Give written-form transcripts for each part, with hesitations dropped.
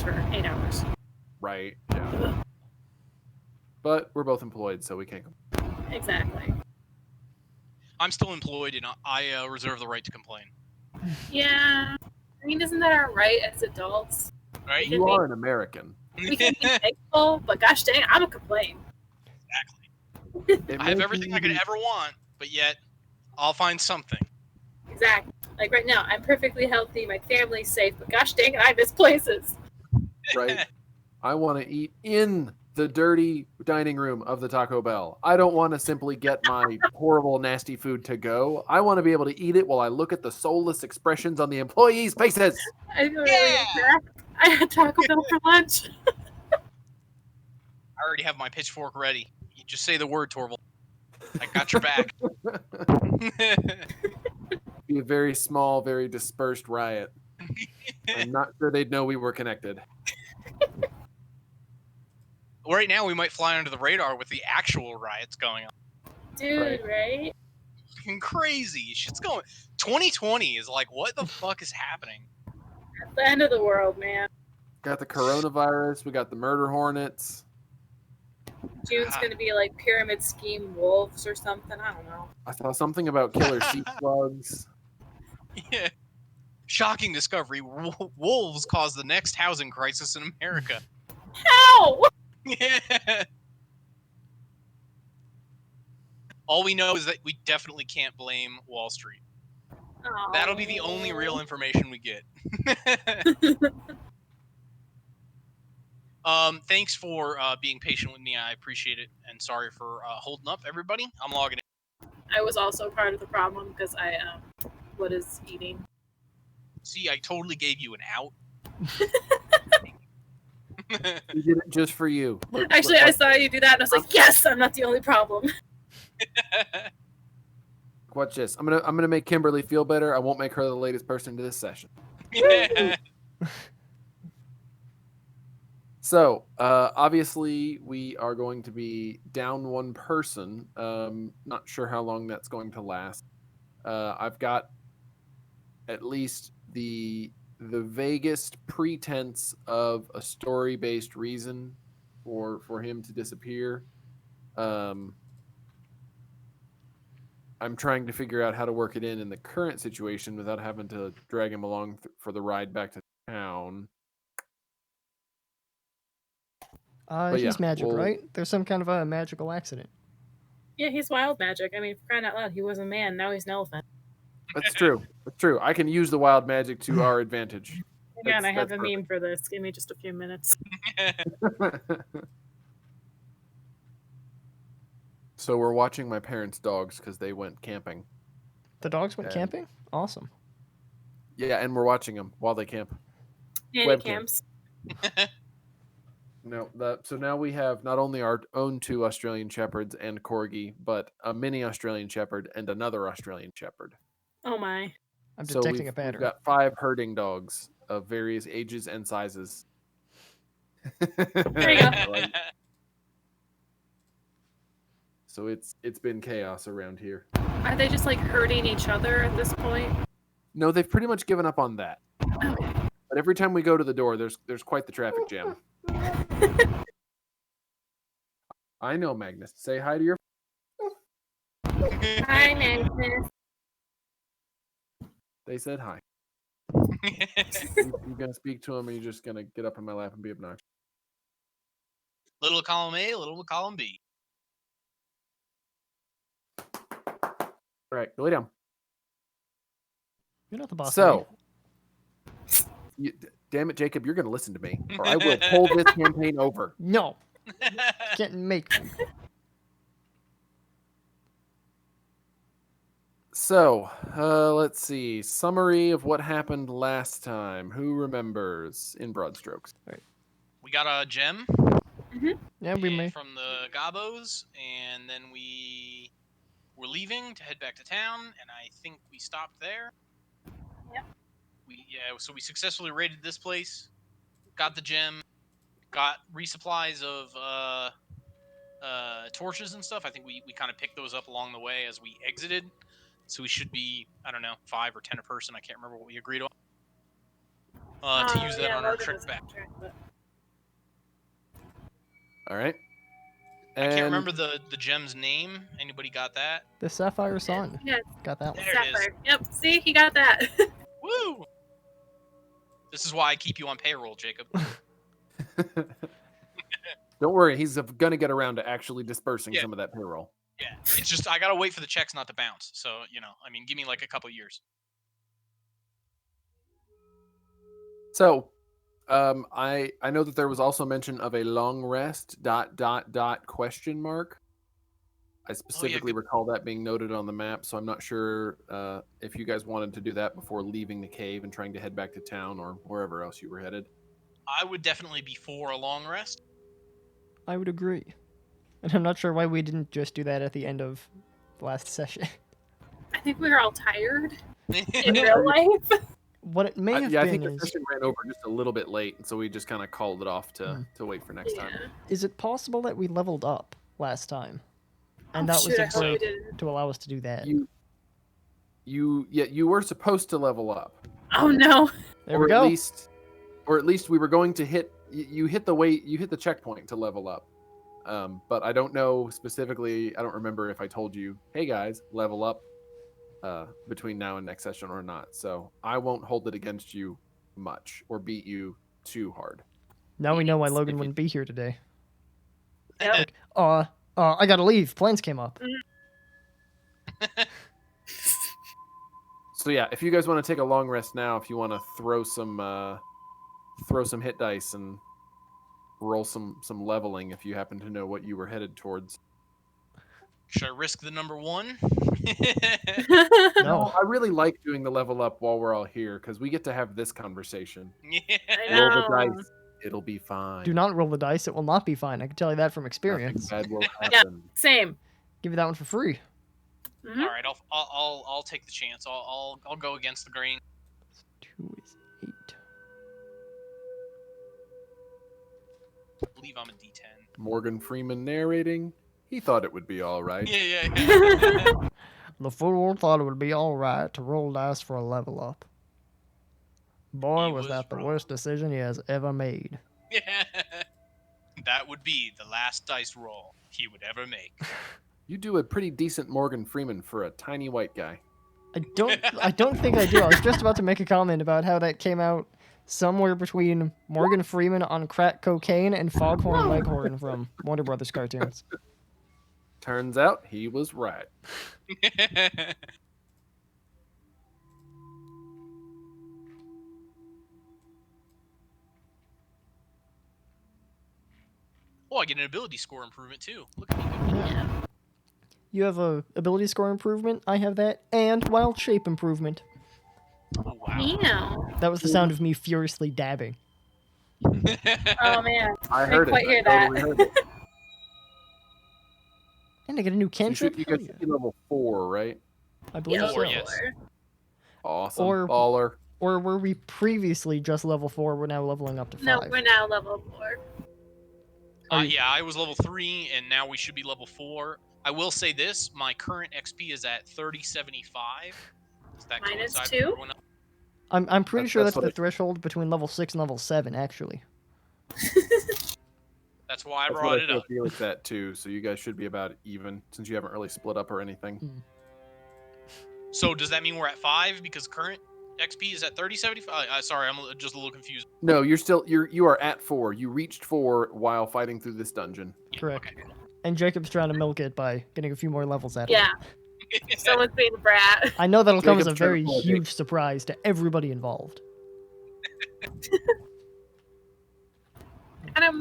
for 8 hours. Right. Yeah. But we're both employed, so we can't. Exactly. I'm still employed, and I reserve the right to complain. Yeah. I mean, isn't that our right as adults? Right? You are an American. We can be thankful, but gosh dang, I'm a complain. Exactly. I have everything I could ever want, but yet I'll find something. Exactly. Like right now, I'm perfectly healthy, my family's safe, but gosh dang it, I miss places. Right. I want to eat in the dirty dining room of the Taco Bell. I don't want to simply get my horrible, nasty food to go. I want to be able to eat it while I look at the soulless expressions on the employees' faces. I feel really attacked. I had Taco Bell for lunch. I already have my pitchfork ready. You just say the word, Torval. I got your back. Be a very small, very dispersed riot. I'm not sure they'd know we were connected. Right now, we might fly under the radar with the actual riots going on. Dude, right? Fucking crazy. Shit's going. 2020 is like, what the fuck is happening? It's the end of the world, man. Got the coronavirus. We got the murder hornets. June's gonna be like pyramid scheme wolves or something. I don't know. I saw something about killer sea slugs. Yeah. Shocking discovery. Wolves cause the next housing crisis in America. How? Yeah. All we know is that we definitely can't blame Wall Street. Oh. That'll be the only real information we get. Thanks for being patient with me. I appreciate it. And sorry for holding up, everybody. I'm logging in. I was also part of the problem because I was eating. See, I totally gave you an out. We did it just for you. Actually, I saw you do that, and I was like, "Yes, I'm not the only problem." Watch this. I'm gonna make Kimberly feel better. I won't make her the latest person to this session. Yeah. So, obviously, we are going to be down one person. Not sure how long that's going to last. I've got at least the vaguest pretense of a story-based reason for him to disappear. I'm trying to figure out how to work it in the current situation without having to drag him along for the ride back to town. He's magic, right? There's some kind of a magical accident. Yeah, he's wild magic. I mean, for crying out loud, he was a man. Now he's an elephant. That's true. That's true. I can use the wild magic to our advantage. Again, I have a meme for this. Give me just a few minutes. So we're watching my parents' dogs because they went camping. The dogs went camping? Awesome. Yeah, and we're watching them while they camp. Webcams. No, so now we have not only our own 2 Australian Shepherds and Corgi, but a mini Australian Shepherd and another Australian Shepherd. Oh my. I'm detecting a pattern. We've got 5 herding dogs of various ages and sizes. There you go. So it's been chaos around here. Are they just like hurting each other at this point? No, they've pretty much given up on that. Okay. But every time we go to the door, there's quite the traffic jam. I know, Magnus. Say hi to your. Hi, Magnus. They said hi. You gonna speak to him, or you just gonna get up in my lap and be obnoxious? Little column A, little column B. All right, go lay down. You're not the boss. So, damn it, Jacob, you're going to listen to me, or I will pull this campaign over. No. Can't make me. So, let's see. Summary of what happened last time. Who remembers in broad strokes? Right. We got a gem. Mm-hmm. Yeah, we may. From the Gobos, and then we were leaving to head back to town, and I think we stopped there. Yep. So we successfully raided this place, got the gem, got resupplies of torches and stuff. I think we kind of picked those up along the way as we exited. So we should be, I don't know, 5 or 10 a person. I can't remember what we agreed on. to use that yeah, on our Laude trick doesn't back. track, but- All right. I can't And remember the gem's name. Anybody got that? The Sapphire Sun. Yeah, Got that one. There it is. Sapphire. Yep, see, he got that. Woo! This is why I keep you on payroll, Jacob. don't worry, he's gonna get around to actually dispersing Yeah. some of that payroll. Yeah, it's just I gotta wait for the checks not to bounce. So I mean, give me like a couple years. So, I know that there was also mention of a long rest ... question mark. I specifically good. recall that being noted on the map, so I'm not sure if you guys wanted to do that before leaving the cave and trying to head back to town or wherever else you were headed. I would definitely be for a long rest. I would agree. And I'm not sure why we didn't just do that at the end of the last session. I think we were all tired in real life. What it may have I been think the is... session ran over just a little bit late, so we just kind of called it off to wait for next time. Is it possible that we leveled up last time? And Oh, that shoot, I was hope a we break didn't. to allow us to do that. You were supposed to level up. Oh no. There we go. Or at least we were going to hit. You hit the checkpoint to level up. But I don't know specifically. I don't remember if I told you, hey guys, level up between now and next session or not. So I won't hold it against you much or beat you too hard. Now we know why If Logan you- wouldn't be here today. Yep. I gotta leave. Plans came up. So yeah, if you guys want to take a long rest now, if you want to throw some hit dice and roll some leveling, if you happen to know what you were headed towards. Should I risk the number 1? No. I really like doing the level up while we're all here because we get to have this conversation. Yeah. I Roll the know. dice. It'll be fine. Do not roll the dice. It will not be fine. I can tell you that from Nothing experience. bad will happen. Same. Give you that one for free. Mhm. All right, I'll take the chance. I'll go against the grain. 2 is 8. I believe I'm a D10. Morgan Freeman narrating. He thought it would be all right. Yeah. The fool thought it would be alright to roll dice for a level up. Boy, He was was that the wrong. worst decision he has ever made. Yeah. That would be the last dice roll he would ever make. You do a pretty decent Morgan Freeman for a tiny white guy. I don't think I do. I was just about to make a comment about how that came out somewhere between Morgan Freeman on crack cocaine and Foghorn Leghorn from Warner Brothers cartoons. Turns out he was right. Oh, I get an ability score improvement too. Look at me go. Yeah. You have a ability score improvement. I have that, and wild shape improvement. Oh, wow. Meow. That was the sound of me furiously dabbing. Oh man. I I heard didn't quite it. hear I that. totally heard it. And I get a new So you cantrip. guys Hell yeah. should be level 4, right? I believe Yeah, so. Four, level yes. 4. Awesome. Or- Baller. Or were we previously just level 4? We're now leveling up to 5. No, we're now level 4. Yeah, I was level 3, and now we should be level 4. I will say this: my current XP is at 3075. Does that Mine is coincide with 2. everyone else? I'm pretty sure That's that's what the threshold between level 6 and level 7, actually. That's why I That's brought what it I feel up. Felix at too. So you guys should be about even since you haven't really split up or anything. So does that mean we're at 5 because current XP is at 3075? Sorry, I'm just a little confused. No, you are at 4. You reached 4 while fighting through this dungeon. Correct. Okay. And Jacob's trying to milk it by getting a few more levels out of Yeah. it. Someone's being a brat. I know that'll come as a Jacob's trying to very pull a huge surprise to everybody involved. Adam,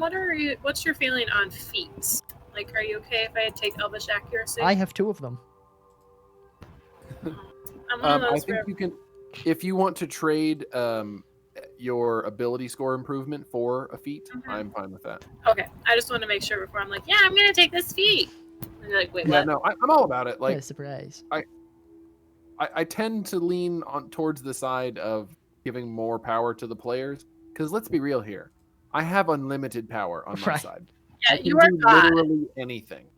what's your feeling on feats? Like, are you okay if I take Elvish Accuracy? I have 2 of them. I'm one of I those think where you can, if you want to trade your ability score improvement for a feat. Mhm. I'm fine with that. Okay, I just want to make sure before I'm like, yeah, I'm gonna take this feat. And you're like, wait, Yeah, what? no, I'm all about it. Like Yeah, surprise. I tend to lean on towards the side of giving more power to the players because let's be real here. I have unlimited power on my Right. side. Yeah, I can you are do God. literally anything.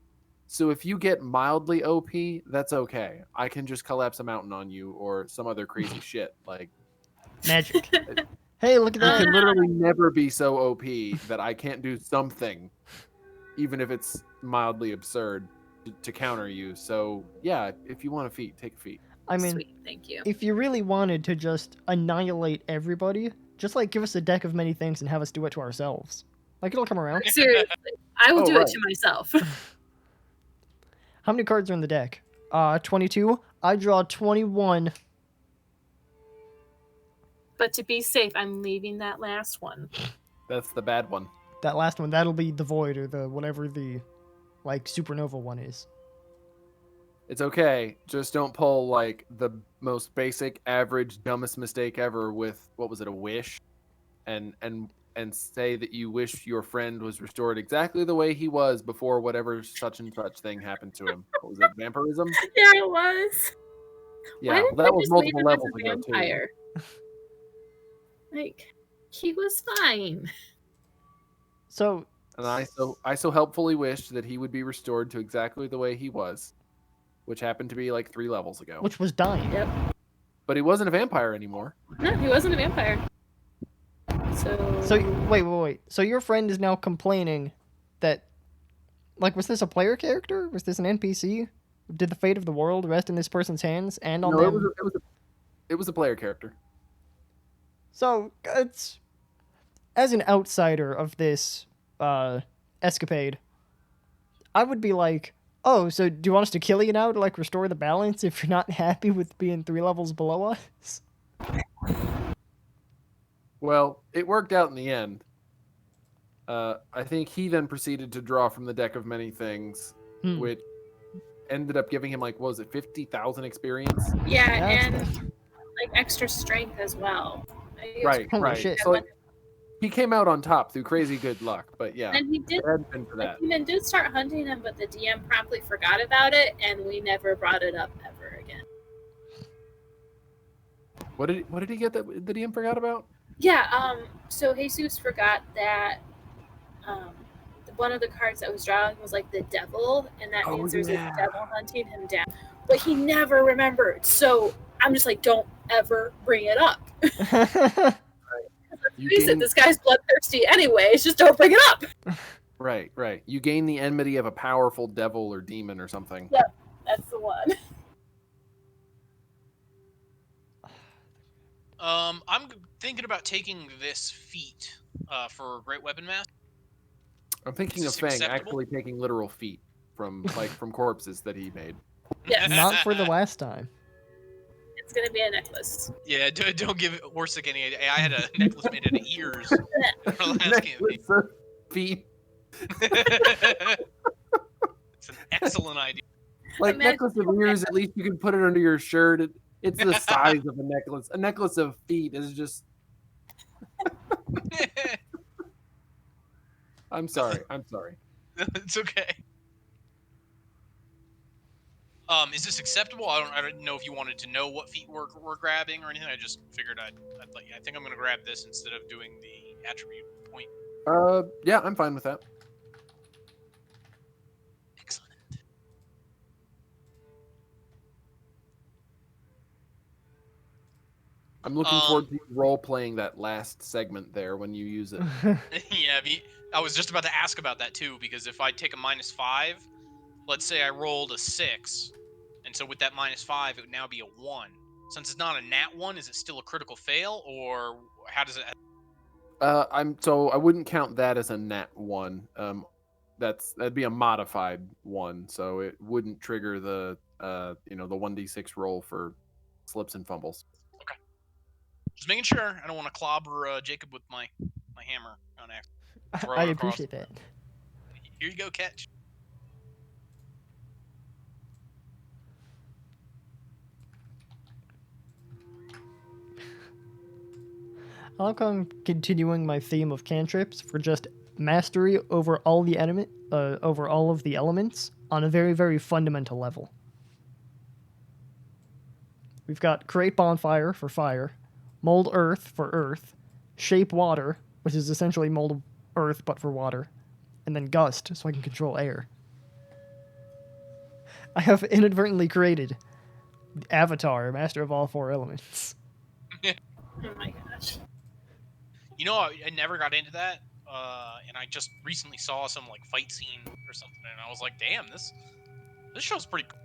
So if you get mildly OP, that's okay. I can just collapse a mountain on you or some other crazy shit. Like Magic. Hey, look at You that. can literally never be so OP that I can't do something, even if it's mildly absurd, to counter you. So yeah, if you want a feat, take a feat. I mean, Sweet, thank you. if you really wanted to just annihilate everybody, just like give us a deck of many things and have us do it to ourselves. Like it'll come around. Seriously, I will Oh, do right. it to myself. How many cards are in the deck? 22. I draw 21. But to be safe, I'm leaving that last one. That's the bad one. That last one, that'll be the void or the whatever the like supernova one is. It's okay. Just don't pull like the most basic, average, dumbest mistake ever with what was it, a wish, and say that you wish your friend was restored exactly the way he was before whatever such and such thing happened to him. What was it, vampirism? Yeah, it was. Yeah, Why well, didn't that I was just leave multiple him levels as a ago too. vampire? Like, he was fine. So And I so helpfully wished that he would be restored to exactly the way he was, which happened to be like 3 levels ago. which was dying. Yep. But he wasn't a vampire anymore. No, he wasn't a vampire. So wait. So your friend is now complaining that, like, was this a player character? Was this an NPC? Did the fate of the world rest in this person's hands and on No, them? it was a player character. So it's as an outsider of this escapade, I would be like, oh, so do you want us to kill you now to like restore the balance if you're not happy with being 3 levels below us? Well, it worked out in the end. I think he then proceeded to draw from the deck of many things, which ended up giving him like, what was it, 50,000 experience? Yeah, That's and the- like extra strength as well. Right, Holy right. shit. So he came out on top through crazy good luck. But yeah, And he if did. it hadn't been for The that. demon did start hunting him, but the DM promptly forgot about it, and we never brought it up ever again. What did he get that the DM forgot about? Yeah. So Jesus forgot that one of the cards that was drawing was like the devil, and that means there's a devil hunting him down. But he never remembered. So I'm just like, don't ever bring it up. This guy's bloodthirsty anyways. Just don't bring it up. Right. You gain the enmity of a powerful devil or demon or something. Yep, that's the one. I'm thinking about taking this feat for Great Weapon Master. I'm thinking of Is this Fang acceptable? actually taking literal feet from corpses that he made. Yes. Not for the last time. It's gonna be a necklace. Yeah, don't give Orsik any idea. I had a necklace made out of ears. in our last campaign. Necklace of feet. It's an excellent idea. Like Imagine- necklace of ears, at least you can put it under your shirt. It's the size of a necklace. A necklace of feet is just. I'm sorry. It's okay. Is this acceptable? I don't know if you wanted to know what feet we're grabbing or anything. I just figured I'd let you. I think I'm gonna grab this instead of doing the attribute point. Yeah, I'm fine with that. Excellent. I'm looking forward to you role playing that last segment there when you use it. Yeah, I was just about to ask about that too, because if I take a -5, let's say I rolled a 6, and so with that -5, it would now be a 1. Since it's not a nat 1, is it still a critical fail, or how does it? I wouldn't count that as a nat 1. That'd be a modified 1, so it wouldn't trigger the the 1d6 roll for slips and fumbles. Okay. Just making sure. I don't want to clobber Jacob with my hammer on accident. I appreciate that. Here you go, catch. I like how I'm continuing my theme of cantrips for just mastery over all the over all of the elements on a very, very fundamental level. We've got create bonfire for fire, mold earth for earth, shape water, which is essentially mold earth but for water, and then gust so I can control air. I have inadvertently created Avatar, master of all 4 elements. Oh my gosh. You know, I never got into that, and I just recently saw some like fight scene or something, and I was like, damn, this show's pretty cool.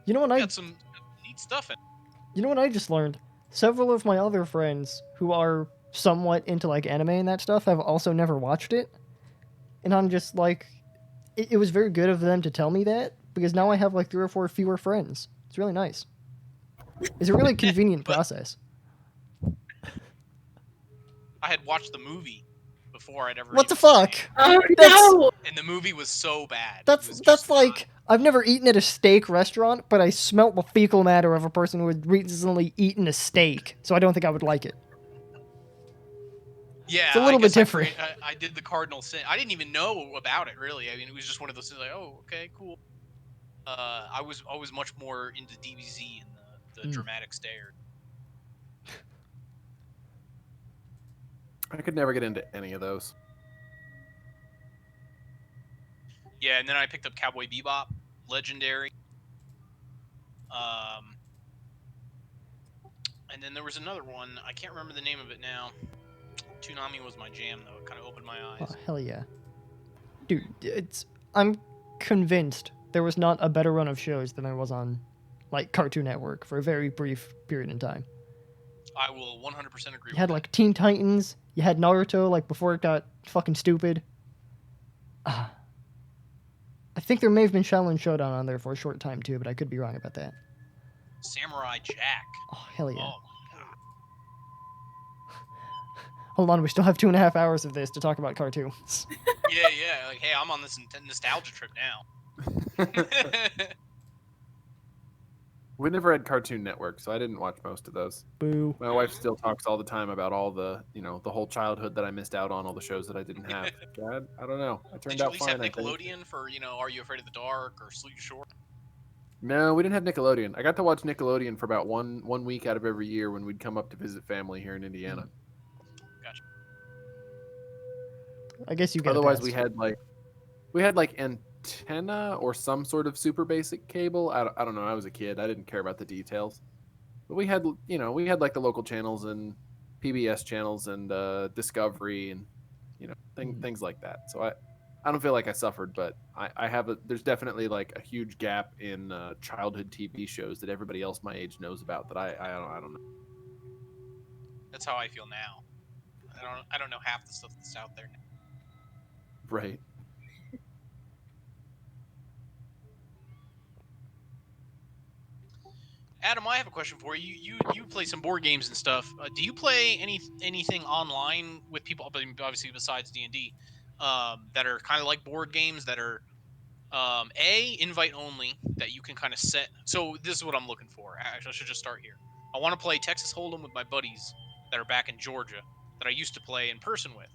You know what I Got some neat stuff in it. You know what I just learned? Several of my other friends who are somewhat into like anime and that stuff have also never watched it. And I'm just like, it was very good of them to tell me that because now I have like 3 or 4 fewer friends. It's really nice. It's a really convenient process. I had watched the movie before I'd ever. What the even seen fuck? it, Oh That's- no! and the movie was so bad. That's like I've never eaten at a steak restaurant, but I smelt the fecal matter of a person who had recently eaten a steak, so I don't think I would like it. Yeah, It's a little bit different. I did the cardinal sin. I didn't even know about it really. I mean, it was just one of those things like, oh, okay, cool. I was always much more into DBZ and the dramatic stare. I could never get into any of those. Yeah, and then I picked up Cowboy Bebop, legendary. And then there was another one. I can't remember the name of it now. Toonami was my jam, though. It kind of opened my eyes. Oh, hell yeah. Dude, I'm convinced there was not a better run of shows than I was on, like, Cartoon Network for a very brief period in time. I will 100% agree You had, with like, Teen Titans. You had Naruto, like, before it got fucking stupid. I think there may have been Shaolin Showdown on there for a short time, too, but I could be wrong about that. that. Samurai Jack. Oh, hell yeah. Oh, my God. Hold on, we still have 2.5 hours of this to talk about cartoons. Yeah. Like, hey, I'm on this nostalgia trip now. We never had Cartoon Network, so I didn't watch most of those. Boo. My wife still talks all the time about all the, the whole childhood that I missed out on, all the shows that I didn't have. I don't know. I Did turned you out at least fine. have I think. Nickelodeon for, Are You Afraid of the Dark or Sleep Shore? No, we didn't have Nickelodeon. I got to watch Nickelodeon for about one week out of every year when we'd come up to visit family here in Indiana. Gotcha. I guess you get Otherwise, a we pass. had like antenna or some sort of super basic cable. I don't know. I was a kid. I didn't care about the details. But we had like the local channels and PBS channels and Discovery and things like that. So I don't feel like I suffered, but there's definitely like a huge gap in childhood TV shows that everybody else my age knows about that I don't know. That's how I feel now. I don't know half the stuff that's out there now. Right. Adam, I have a question for you. You play some board games and stuff. Do you play anything online with people, obviously besides D&D, that are kind of like board games that are invite only, that you can kind of set? So this is what I'm looking for. Actually, I should just start here. I want to play Texas Hold'em with my buddies that are back in Georgia that I used to play in person with.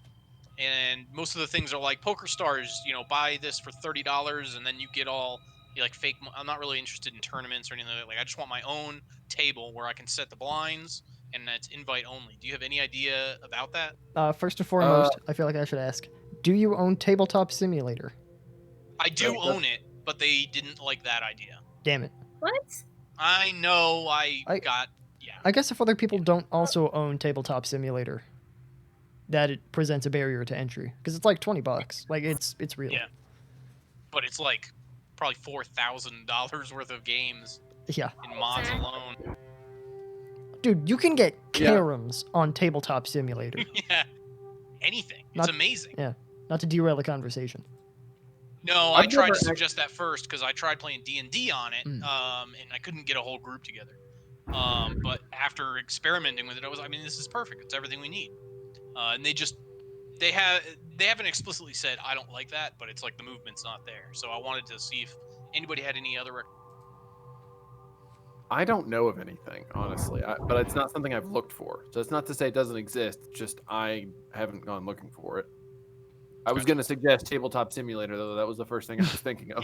And most of the things are like Poker Stars, buy this for $30 and then you get all like fake. I'm not really interested in tournaments or anything like that. Like, I just want my own table where I can set the blinds and that's invite only. Do you have any idea about that? First and foremost, I feel like I should ask, do you own Tabletop Simulator? I do own it, but they didn't like that idea. Damn it. What? I know. I guess if other people don't also own Tabletop Simulator, that it presents a barrier to entry because it's like $20. Like it's real. Yeah. But it's like probably $4,000 worth of games. Yeah. In mods alone. Dude, you can get caroms on Tabletop Simulator. Yeah. Anything. It's amazing. Yeah. Not to derail the conversation. No, I tried to suggest that first because I tried playing D&D on it, and I couldn't get a whole group together. But after experimenting with it, this is perfect. It's everything we need. And they haven't explicitly said I don't like that, but it's like the movement's not there. So I wanted to see if anybody had any other. I don't know of anything, honestly, but it's not something I've looked for. So it's not to say it doesn't exist. Just I haven't gone looking for it. I was going to suggest Tabletop Simulator, though. That was the first thing I was thinking of.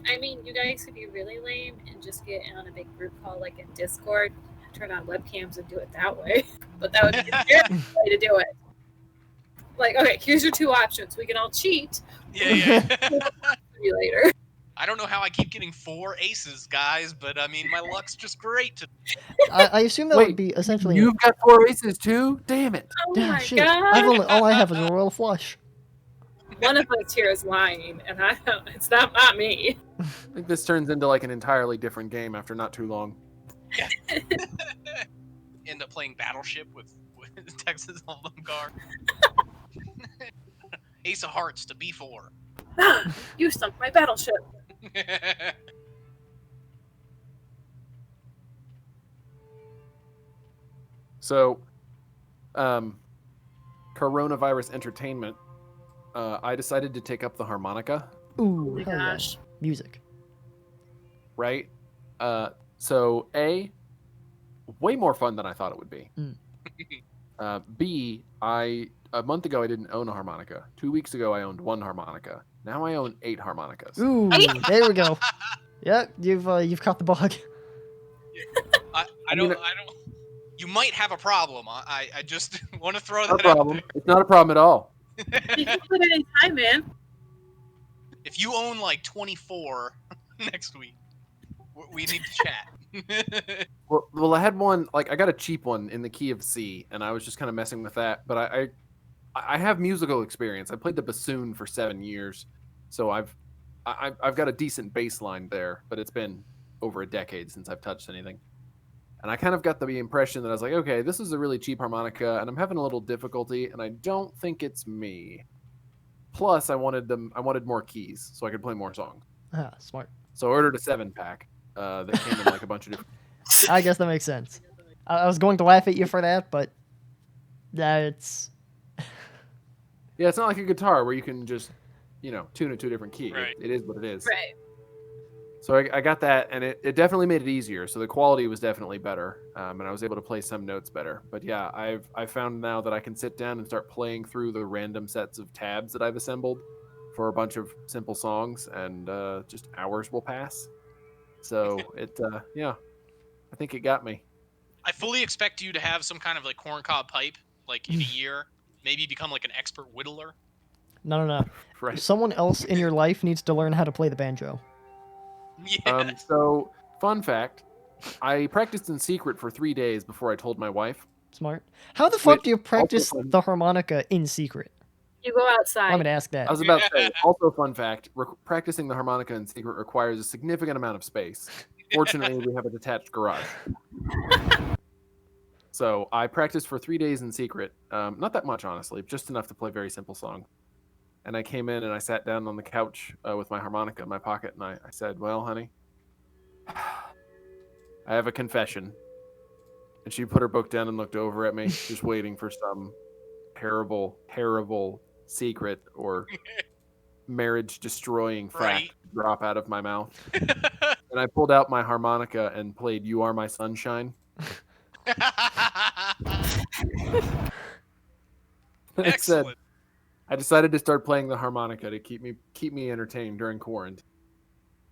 I mean, you guys could be really lame and just get on a big group call like in Discord, turn on webcams and do it that way. But that would be a very way to do it. Like, okay, here's your 2 options. We can all cheat. Yeah. Simulator. I don't know how I keep getting 4 aces, guys, but I mean, my luck's just great. I assume that would be essentially. You've got 4 aces too? Damn it! Oh Yeah, my shit. god! All I have is a royal flush. One of us here is lying, and it's not me. I think this turns into like an entirely different game after not too long. Yeah. End up playing Battleship with Texas Hold'em card. Ace of Hearts to B4. Ah, you sunk my battleship. So, coronavirus entertainment. I decided to take up the harmonica. Ooh, Oh my hell yeah. gosh. Music. Right? So way more fun than I thought it would be. B, a month ago I didn't own a harmonica. 2 weeks ago I owned 1 harmonica. Now I own 8 harmonicas. Ooh, there we go. Yep, you've caught the bug. I don't. You might have a problem. I just want to throw Not a that out problem. there. It's not a problem at all. You can quit any time, man. If you own like 24 next week, we need to chat. Well, I had one, like I got a cheap one in the key of C, and I was just kind of messing with that. But I have musical experience. I played the bassoon for 7 years, so I've got a decent baseline there. But it's been over a decade since I've touched anything, and I kind of got the impression that I was like, okay, this is a really cheap harmonica, and I'm having a little difficulty, and I don't think it's me. Plus, I wanted more keys so I could play more songs. Ah, smart. So I ordered a 7-pack that came in like a bunch of different. I guess that makes sense. I was going to laugh at you for that, but it's. Yeah, it's not like a guitar where you can just, tune it to a different key. Right. It is what it is. Right. So I got that, and it definitely made it easier. So the quality was definitely better, and I was able to play some notes better. But yeah, I've found now that I can sit down and start playing through the random sets of tabs that I've assembled for a bunch of simple songs, and just hours will pass. So I think it got me. I fully expect you to have some kind of like corncob pipe, like in a year. Maybe become like an expert whittler. No. Right. Someone else in your life needs to learn how to play the banjo. Yeah. So fun fact, I practiced in secret for 3 days before I told my wife. Smart. How the fuck Which do you practice also fun- the harmonica in secret? You go outside. I'm gonna ask that. I was about to say, also fun fact, practicing the harmonica in secret requires a significant amount of space. Fortunately, we have a detached garage. So I practiced for 3 days in secret. Not that much, honestly, just enough to play very simple songs. And I came in and I sat down on the couch with my harmonica in my pocket, and I said, well, honey, I have a confession. And she put her book down and looked over at me, just waiting for some terrible, terrible secret or marriage-destroying fact Right. to drop out of my mouth. And I pulled out my harmonica and played "You Are My Sunshine." And I said, Excellent. I decided to start playing the harmonica to keep me entertained during quarantine.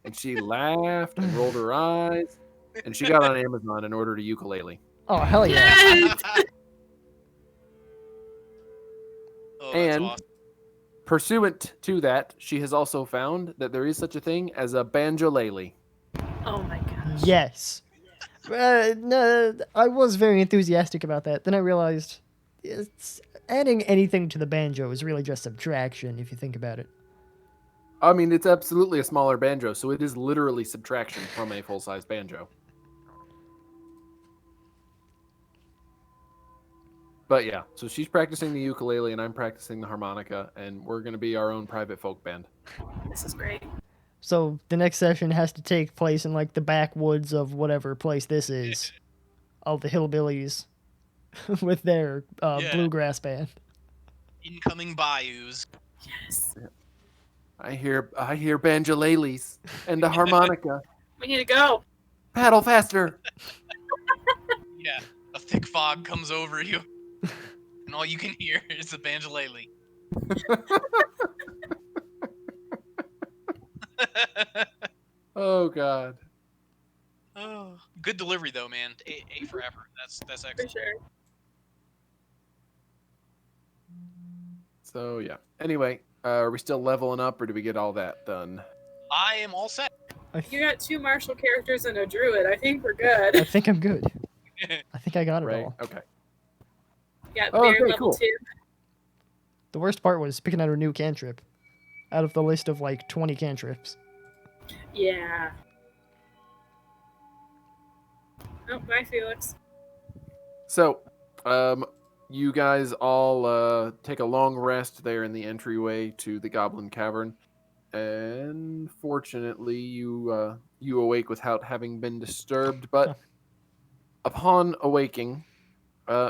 And she laughed and rolled her eyes, and she got on Amazon and ordered a ukulele. Oh hell yeah! Yes! Oh, that's And awesome. pursuant to that, she has also found that there is such a thing as a banjolele. Oh my gosh. Yes. No, I was very enthusiastic about that. Then I realized adding anything to the banjo is really just subtraction if you think about it. I mean, it's absolutely a smaller banjo, so it is literally subtraction from a full-size banjo. But yeah, so she's practicing the ukulele and I'm practicing the harmonica, and we're going to be our own private folk band. This is great. So the next session has to take place in like the backwoods of whatever place this is. All the hillbillies with their Yeah. bluegrass band. Incoming bayous. Yes. I hear banjoleles and the harmonica. We need to go. Paddle faster. Yeah. A thick fog comes over you, and all you can hear is the banjolele. Oh God. Oh, good delivery though, man. A for effort. That's For excellent. sure. So yeah. Anyway, are we still leveling up, or do we get all that done? I am all set. You got 2 martial characters and a druid. I think we're good. I think I'm good. I think I got it Right. all. Okay. You got Oh, bear okay, level cool. 2. The worst part was picking out a new cantrip out of the list of like 20 cantrips. Yeah. Oh, bye, Felix. So, you guys all take a long rest there in the entryway to the Goblin Cavern, and fortunately, you awake without having been disturbed. But upon awaking,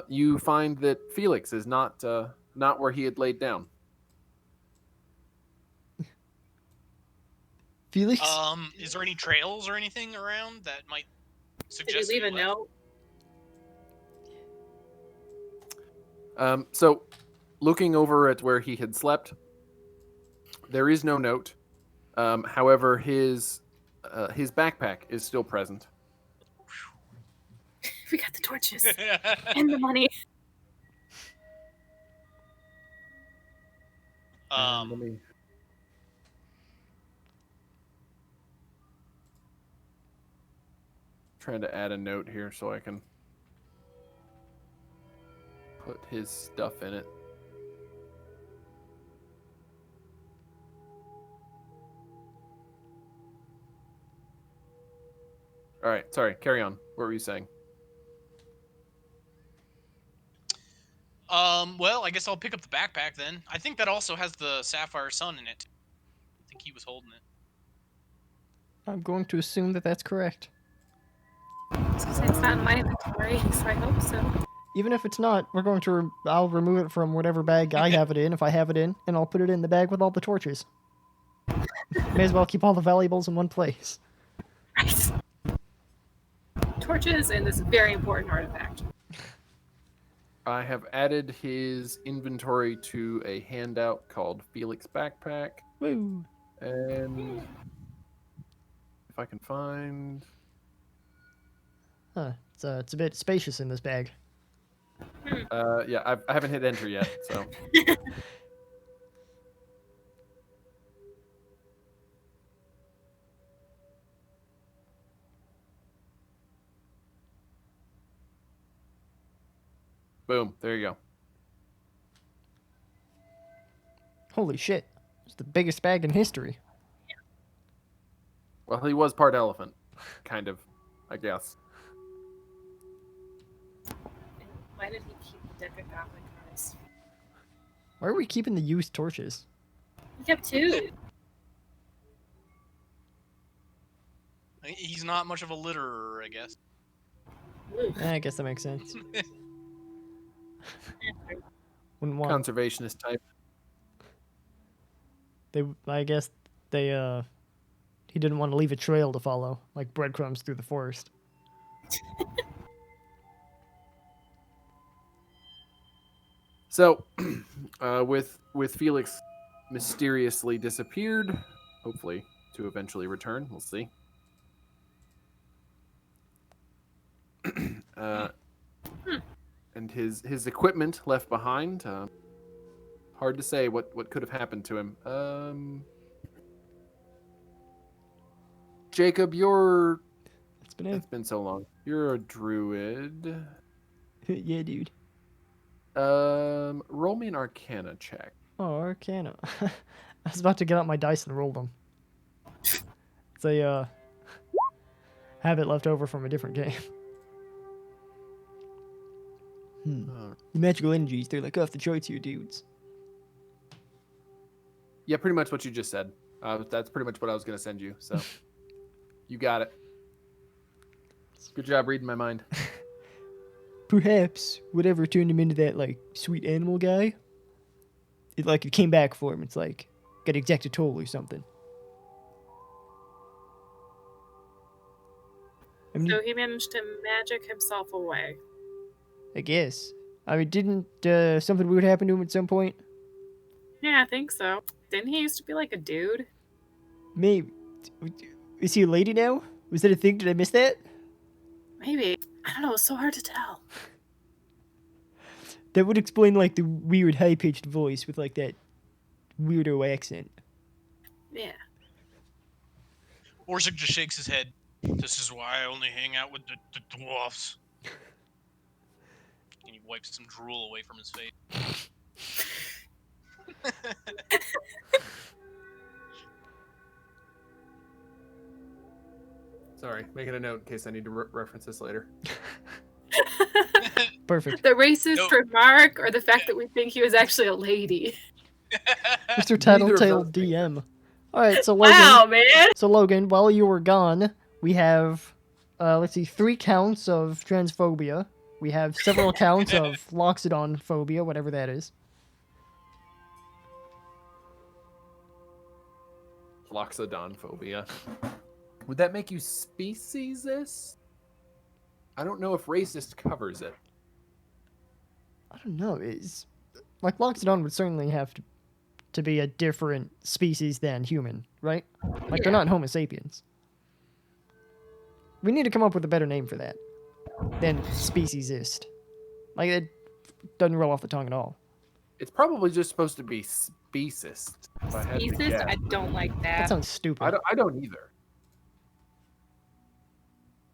you find that Felix is not where he had laid down. Felix? Is there any trails or anything around that might Did suggest you leave he a left? note? So, looking over at where he had slept, there is no note. However, his backpack is still present. We got the torches and the money. And let me. Trying to add a note here so I can put his stuff in it. All right, sorry, carry on. What were you saying? Well, I guess I'll pick up the backpack then. I think that also has the Sapphire Sun in it. I think he was holding it. I'm going to assume that that's correct. It's not in my inventory, so I hope so. Even if it's not, we're going to. I'll remove it from whatever bag I have it in, if I have it in, and I'll put it in the bag with all the torches. May as well keep all the valuables in one place. Right. Torches and this very important artifact. I have added his inventory to a handout called Felix Backpack. Woo! And if I can find... Huh. It's a bit spacious in this bag. Yeah, I haven't hit enter yet, so... Boom, there you go. Holy shit. It's the biggest bag in history. Well, he was part elephant. Kind of, I guess. Why did he keep the deck of goblin cards? Why are we keeping the used torches? He kept 2. He's not much of a litterer, I guess. Ooh. I guess that makes sense. Wouldn't want. Conservationist type. I guess they. He didn't want to leave a trail to follow, like breadcrumbs through the forest. So, with Felix mysteriously disappeared, hopefully to eventually return. We'll see. And his equipment left behind. Hard to say what could have happened to him. Jacob, it's been so long. You're a druid. Yeah, dude. Roll me an Arcana check. Oh, Arcana. I was about to get out my dice and roll them. It's a habit left over from a different game. The magical energies, they're like off the charts here, dudes. Yeah, pretty much what you just said. That's pretty much what I was going to send you. So, you got it. Good job reading my mind. Perhaps whatever turned him into that like sweet animal guy, it came back for him. It's like got exact a toll or something. I mean, So he managed to magic himself away. I guess. I mean, didn't something weird happen to him at some point? Yeah, I think so. Didn't he used to be like a dude? Maybe. Is he a lady now? Was that a thing? Did I miss that? Maybe. I don't know. It's so hard to tell. That would explain like the weird high-pitched voice with like that weirdo accent. Yeah. Orsik just shakes his head. This is why I only hang out with the dwarfs. And he wipes some drool away from his face. Sorry, making a note in case I need to reference this later. Perfect. The racist Nope. remark or the fact that we think he was actually a lady. Mr. Neither of Tattletale those things. DM. All right, so Logan. Wow, man! So Logan, while you were gone, we have, let's see, 3 counts of transphobia. We have several counts of loxodon phobia, whatever that is. Loxodon phobia. Would that make you speciesist? I don't know if racist covers it. I don't know. It's like loxodon would certainly have to be a different species than human, right? Like they're not Homo sapiens. We need to come up with a better name for that than speciesist. Like it doesn't roll off the tongue at all. It's probably just supposed to be speciest. if I had to Speciest? guess. I don't like That that. sounds stupid. I don't either.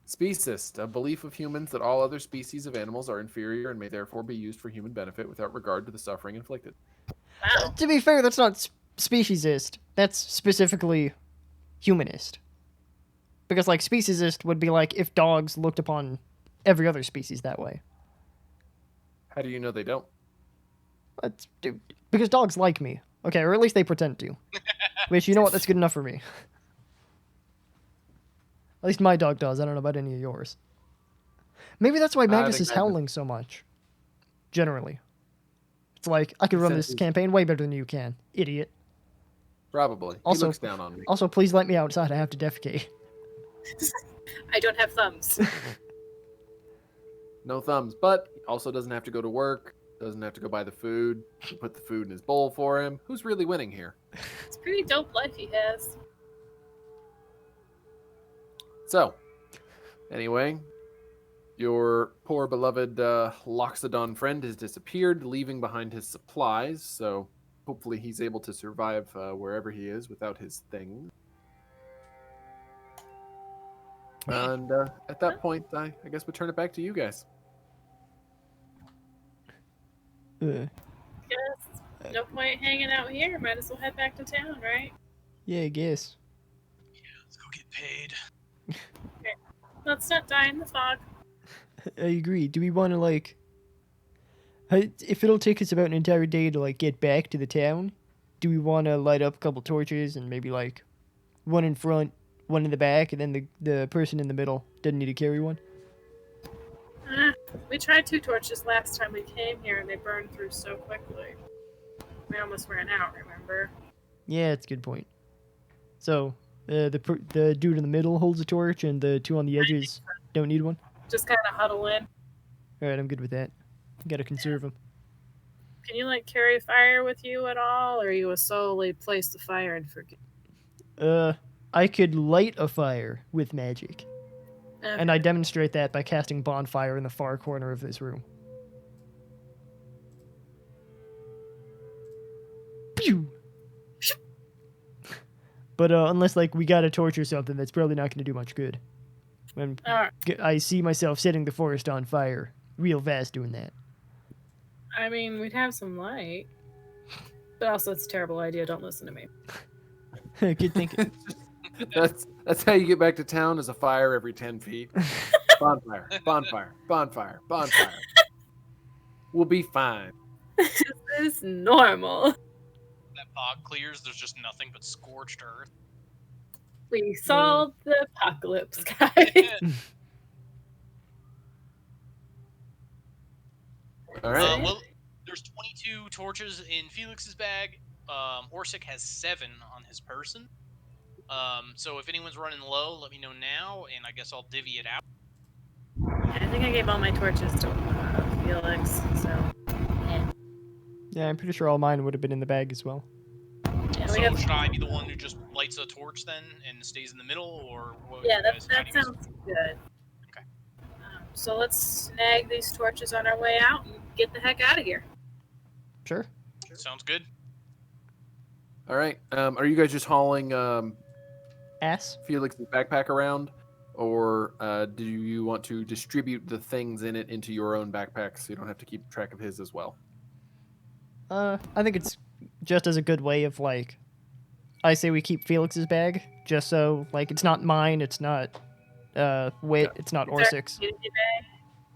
Speciest, a belief of humans that all other species of animals are inferior and may therefore be used for human benefit without regard to the suffering inflicted. Wow. To be fair, that's not speciesist. That's specifically humanist. Because, like, speciesist would be like if dogs looked upon every other species that way. How do you know they don't? Because dogs like me. Okay, or at least they pretend to. Which, you know what, that's good enough for me. At least my dog does. I don't know about any of yours. Maybe that's why Magnus think is Magnus- howling so much. Generally. It's like, I can run this Senses. campaign way better than you can. Idiot. Probably. Also- He looks down on me. Also, please let me outside. I have to defecate. I don't have thumbs. No thumbs, but he also doesn't have to go to work, doesn't have to go buy the food, put the food in his bowl for him. Who's really winning here? It's a pretty dope life he has. So, anyway, your poor beloved Loxodon friend has disappeared, leaving behind his supplies, so hopefully he's able to survive wherever he is without his things. And at that point, I guess we turn it back to you guys. Uh, Guess no point hanging out here. Might as well head back to town, right? yeah, I guess. Let's go get paid. Let's not die in the fog. I agree. Do we want to, like... If it'll take us about an entire day to, like, get back to the town, do we want to light up a couple torches and maybe, like, one in front, one in the back, and then the person in the middle doesn't need to carry one? We tried 2 torches last time we came here, and they burned through so quickly. We almost ran out, remember? Yeah, that's a good point. So, the dude in the middle holds a torch, and the 2 on the edges don't need one? Just kind of huddle in. Alright, I'm good with that. Gotta conserve them. Can you, like, carry fire with you at all, or you will solely place the fire and forget? I could light a fire with magic. Okay. And I demonstrate that by casting bonfire in the far corner of this room. Pew! But unless like we got a torch or something, that's probably not going to do much good. When Alright. I see myself setting the forest on fire real fast doing that. I mean, we'd have some light. But also, it's a terrible idea. Don't listen to me. Good thinking. That's how you get back to town, is a fire every 10 feet. Bonfire, bonfire, bonfire, bonfire. We'll be fine. This is normal. That fog clears, there's just nothing but scorched earth. We solved the apocalypse, guys. All right. Well, there's 22 torches in Felix's bag. Orsik has 7 on his person. So if anyone's running low, let me know now, and I guess I'll divvy it out. I think I gave all my torches to Felix, so yeah. Yeah, I'm pretty sure all mine would have been in the bag as well. Yeah, So we have, should I be the one who just lights a torch then and stays in the middle, or what? yeah, how that do you guys- sounds good. Okay. So let's snag these torches on our way out and get the heck out of here. Sounds good. All right. Are you guys just hauling ass. Felix's backpack around, or do you want to distribute the things in it into your own backpack so you don't have to keep track of his as well? I think it's just as a good way of like, I say we keep Felix's bag, just so like it's not mine, it's not Wit, it's not Orsik's.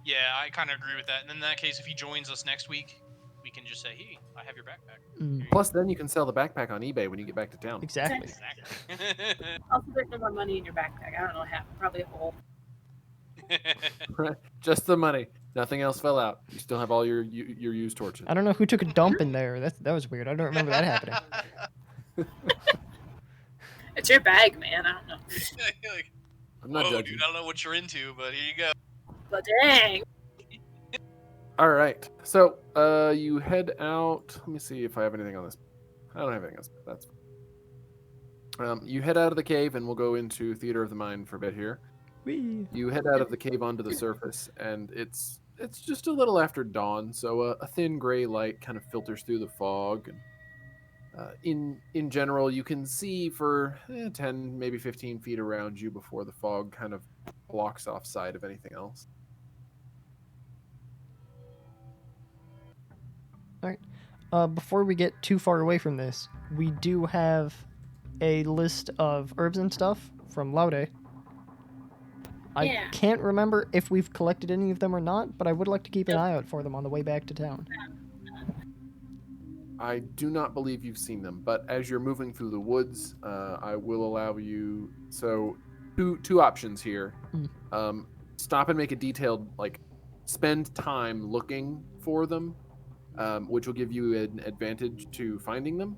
Yeah, I kind of agree with that. And in that case, if he joins us next week, we can just say, "Hey, I have your backpack." Mm. Plus, then you can sell the backpack on eBay when you get back to town. Exactly. Exactly. Also, there's no more money in your backpack. I don't know what happened. Probably a hole. Just the money. Nothing else fell out. You still have all your used torches. I don't know who took a dump in there. That was weird. I don't remember that happening. It's your bag, man. I don't know. Like, I'm not whoa, judging. dude, I don't know what you're into, but here you go. But dang. All right. So you head out. Let me see if I have anything on this. I don't have anything else. That's fine. You head out of the cave, and we'll go into Theater of the Mind for a bit here. Whee! You head out of the cave onto the surface, and it's just a little after dawn, so a thin gray light kind of filters through the fog. And in general, you can see for 10, maybe 15 feet around you before the fog kind of blocks off sight of anything else. All right. Before we get too far away from this, we do have a list of herbs and stuff from Laude. I Yeah. can't remember if we've collected any of them or not, but I would like to keep an eye out for them on the way back to town. I do not believe you've seen them, but as you're moving through the woods, I will allow you. So, two options here. Stop and make a detailed, spend time looking for them, which will give you an advantage to finding them,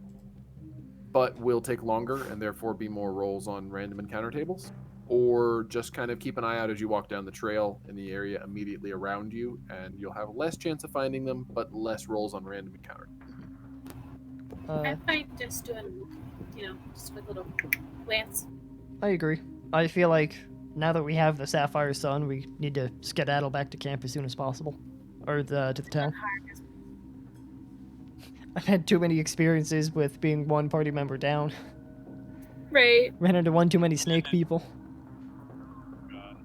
but will take longer and therefore be more rolls on random encounter tables. Or just kind of keep an eye out as you walk down the trail in the area immediately around you, and you'll have less chance of finding them, but less rolls on random encounter. I find just doing, just with a little glance. I agree. I feel like now that we have the Sapphire Sun, we need to skedaddle back to camp as soon as possible. Or to the town. I've had too many experiences with being one party member down. Right. Ran into one too many snake people. God.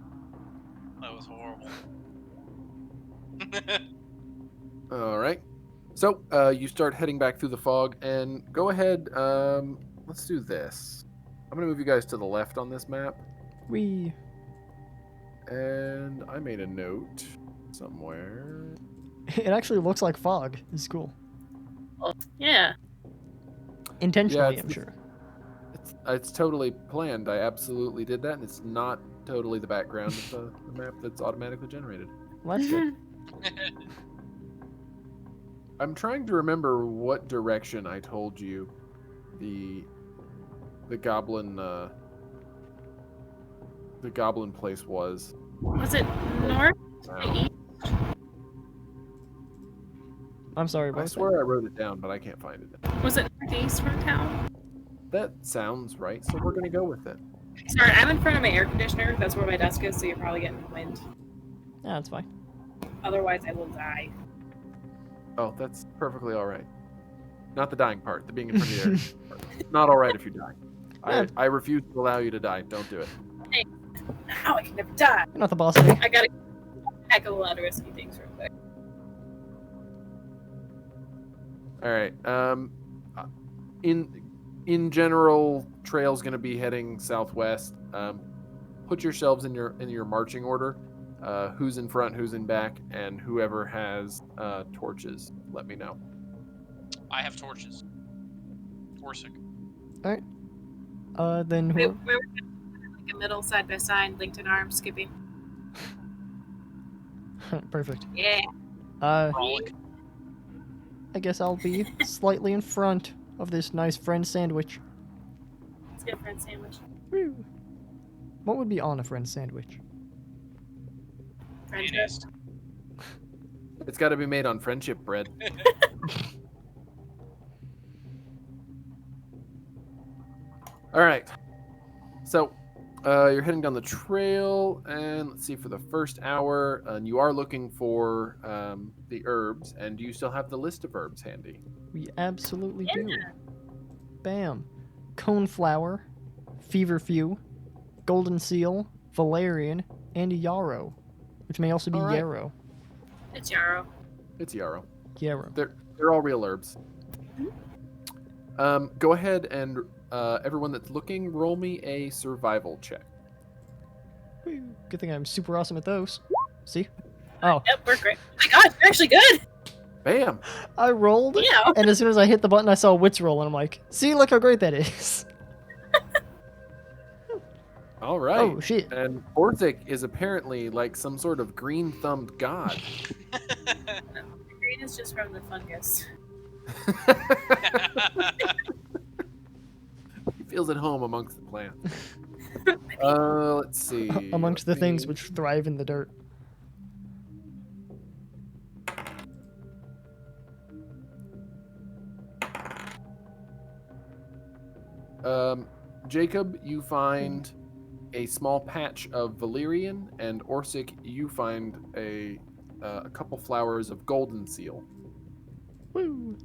That was horrible. All right. So you start heading back through the fog, and go ahead. Let's do this. I'm going to move you guys to the left on this map. Wee. And I made a note somewhere. It actually looks like fog. It's cool. Yeah. Intentionally, Yeah, I'm sure. It's totally planned. I absolutely did that, and it's not totally the background of the map that's automatically generated. Well, that's good. I'm trying to remember what direction I told you the goblin place was. Was it north? East? I'm sorry, what I was that? swear I wrote it down, but I can't find it. Was it northeast from town? That sounds right, so we're gonna go with it. Sorry, I'm in front of my air conditioner. That's where my desk is, so you're probably getting wind. Yeah, that's fine. Otherwise, I will die. Oh, that's perfectly all right. Not the dying part, the being in front of the air part. Not all right if you die. I refuse to allow you to die. Don't do it. Hey, now I can never die. You're not the boss of me. I gotta heck of a lot of risky things real quick. All right. In general, trail's going to be heading southwest. Put yourselves in your marching order. Who's in front, who's in back, and whoever has torches, let me know. I have torches. Orsik. Then We who? were like a middle side by side, linked in arms, skipping. Perfect. Yeah. Frolic. I guess I'll be slightly in front of this nice friend sandwich. Let's get a friend sandwich. Woo. What would be on a friend sandwich? Friendship. Mayonnaise. It's got to be made on friendship bread. All right. So you're heading down the trail, and let's see, for the first hour, and you are looking for the herbs. And do you still have the list of herbs handy? We absolutely do. Bam. Coneflower, feverfew, golden seal, valerian, and yarrow, which may also be All right. yarrow. It's yarrow. It's yarrow. Yarrow. They're all real herbs. Go ahead and everyone that's looking, roll me a survival check. Woo. Good thing I'm super awesome at those. See? Oh, Yep, we're great. Oh my god, you're actually good. Bam! I rolled, Yeah. and as soon as I hit the button, I saw Wits roll, and I'm like, see, look how great that is. All right. Oh, shit. And Orsik is apparently like some sort of green-thumbed god. The green is just from the fungus. He feels at home amongst the plants. Let's see. Amongst the things which thrive in the dirt. Jacob, you find a small patch of valerian, and Orsik, you find a couple flowers of golden seal. Woo.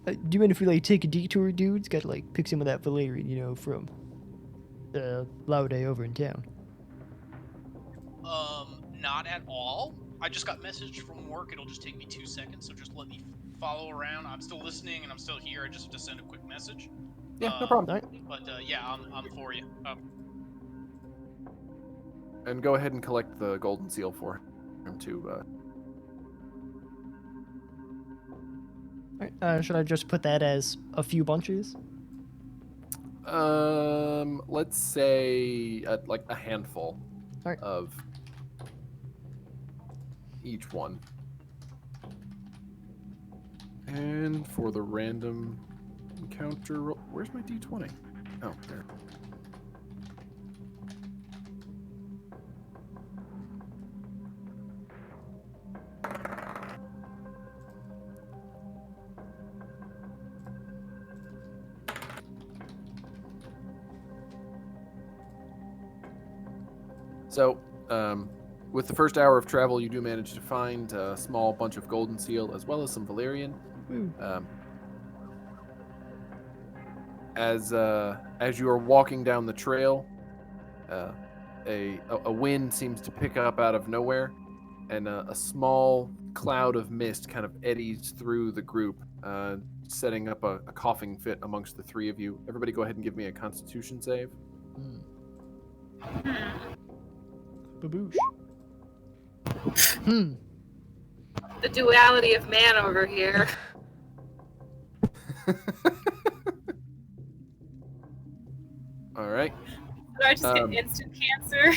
Do you mind if we like take a detour, dudes? Gotta like pick some of that valerian, you know, from Laude over in town. Not at all. I just got message from work. It'll just take me 2 seconds, so just let me follow around. I'm still listening and I'm still here. I just have to send a quick message. Yeah, no problem. Alright. But yeah, I'm for you. And go ahead and collect the golden seal for him too. Alright, should I just put that as a few bunches? Let's say like a handful Alright. of each one. And for the random encounter roll, where's my d20? Oh, there. So, with the first hour of travel, you do manage to find a small bunch of golden seal as well as some valerian. Woo. As you are walking down the trail, a wind seems to pick up out of nowhere, and a small cloud of mist kind of eddies through the group, setting up a coughing fit amongst the three of you. Everybody, go ahead and give me a Constitution save. Baboosh. The duality of man over here. All right. Do I just get instant cancer?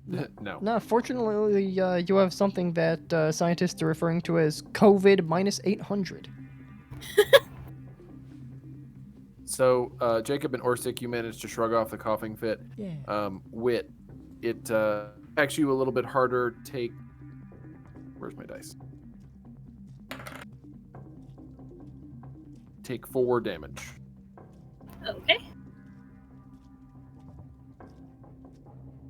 No. No, fortunately, you have something that scientists are referring to as COVID minus 800. So, Jacob and Orsik, you managed to shrug off the coughing fit. Yeah. Wit, it makes you a little bit harder. Take. Where's my dice? Take 4 damage. Okay.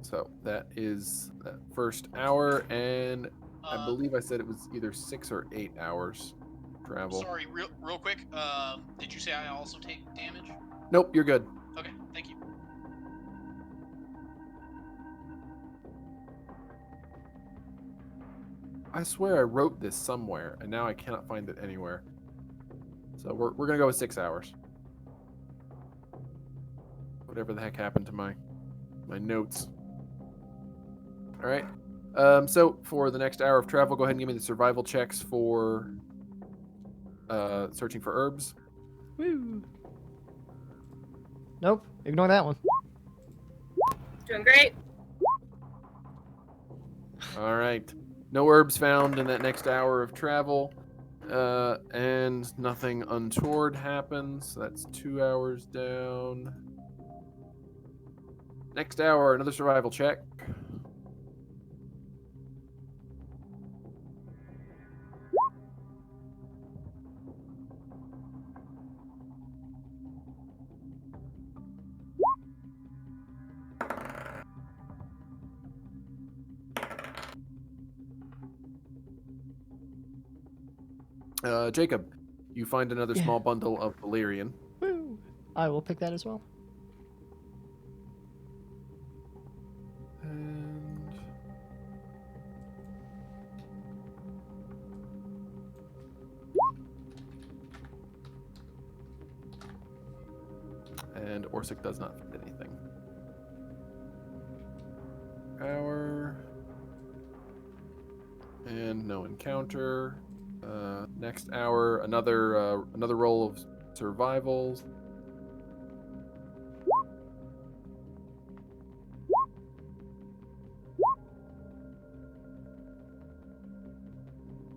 So that is that first hour, and I Uh, believe I said it was either 6 or 8 hours travel. Sorry, real quick. Did you say I also take damage? Nope, you're good. Okay, thank you. I swear I wrote this somewhere, and now I cannot find it anywhere. So we're gonna go with 6 hours. Whatever the heck happened to my notes. All right. So for the next hour of travel, go ahead and give me the survival checks for searching for herbs. Woo. Nope, ignore that one. Doing great. All right. No herbs found in that next hour of travel, and nothing untoward happens. So that's 2 hours down. Next hour, another survival check. Jacob, you find another Yeah. small bundle of valerian. Woo. I will pick that as well. And Orsik does not find anything. Hour. And no encounter. Next hour, another roll of survivals.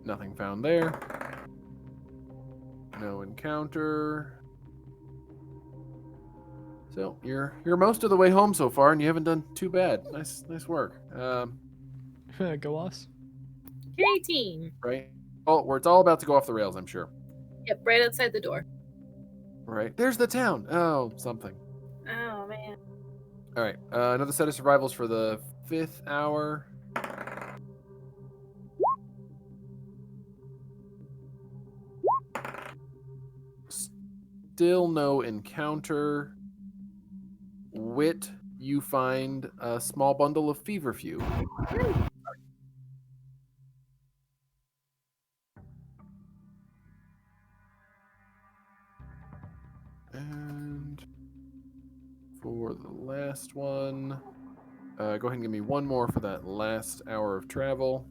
Nothing found there. No encounter. So you're most of the way home so far, and you haven't done too bad. Nice work. Go us. 18. Right. Oh, where it's all about to go off the rails, I'm sure. Yep, right outside the door. Right. There's the town. Oh, something. Oh, man. All right. Another set of survivals for the 5th hour. Still no encounter. Wit, you find a small bundle of feverfew. And for the last one, go ahead and give me one more for that last hour of travel.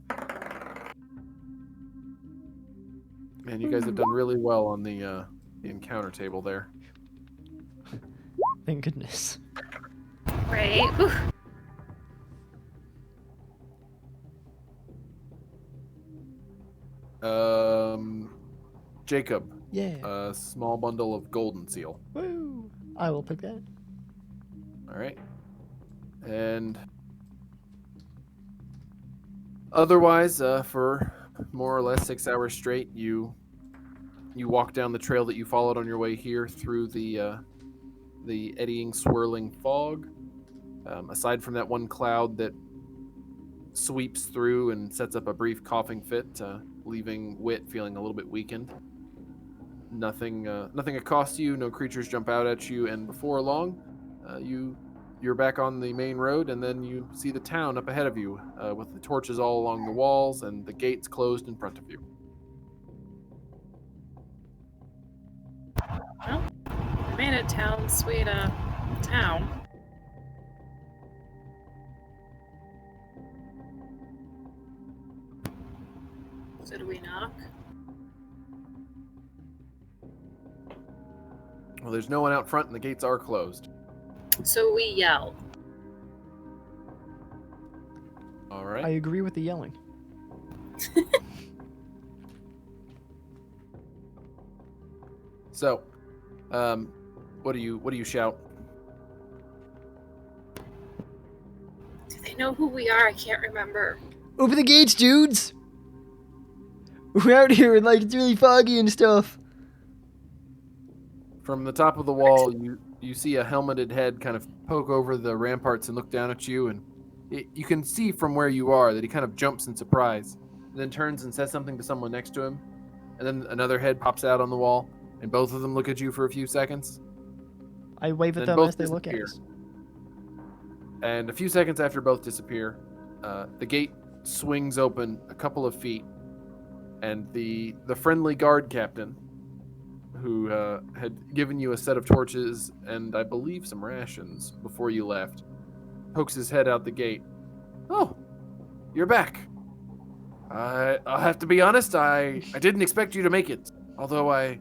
Man, you guys have done really well on the encounter table there. Thank goodness. Right. Whew. Jacob, Yeah. a small bundle of golden seal. Woo! I will pick that. All right. And otherwise, for more or less 6 hours straight, you walk down the trail that you followed on your way here through the eddying, swirling fog. Aside from that one cloud that sweeps through and sets up a brief coughing fit, leaving Wit feeling a little bit weakened. Nothing accosts you. No creatures jump out at you, and before long, you're back on the main road, and then you see the town up ahead of you, with the torches all along the walls and the gates closed in front of you. Well, we made it, town, sweet town. So do we knock? Well, there's no one out front, and the gates are closed. So we yell. All right. I agree with the yelling. So, what do you shout? Do they know who we are? I can't remember. Open the gates, dudes! We're out here and it's really foggy and stuff. From the top of the wall, you see a helmeted head kind of poke over the ramparts and look down at you, and you can see from where you are that he kind of jumps in surprise, and then turns and says something to someone next to him, and then another head pops out on the wall, and both of them look at you for a few seconds. I wave at Then them both as they look at disappear. us. And a few seconds after both disappear, the gate swings open a couple of feet, and the friendly guard captain, who had given you a set of torches and I believe some rations before you left, pokes his head out the gate. Oh, you're back. I'll have to be honest, I didn't expect you to make it. Although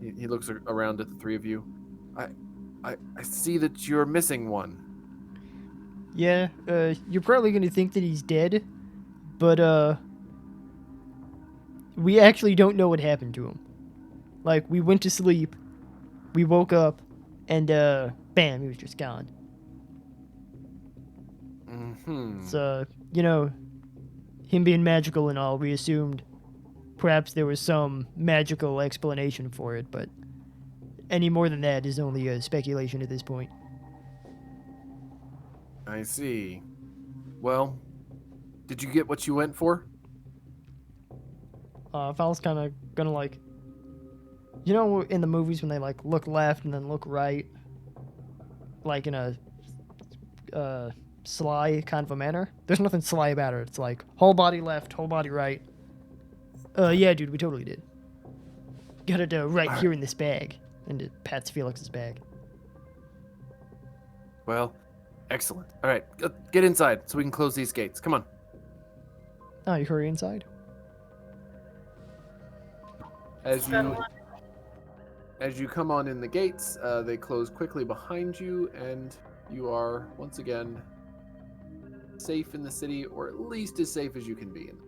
he looks around at the three of you. I see that you're missing one. Yeah, you're probably gonna think that he's dead, but we actually don't know what happened to him. We went to sleep, we woke up, and bam, he was just gone. Mm-hmm. So, him being magical and all, we assumed perhaps there was some magical explanation for it, but any more than that is only a speculation at this point. I see. Well, did you get what you went for? Fal's kind of gonna You know, in the movies when they like look left and then look right, like in a sly kind of a manner. There's nothing sly about it. It's like whole body left, whole body right. Yeah, dude, we totally did. Got it right here in this bag, and it pats Felix's bag. Well, excellent. All right, get inside so we can close these gates. Come on. Oh, you hurry inside. As you come on in the gates, they close quickly behind you, and you are once again safe in the city, or at least as safe as you can be in.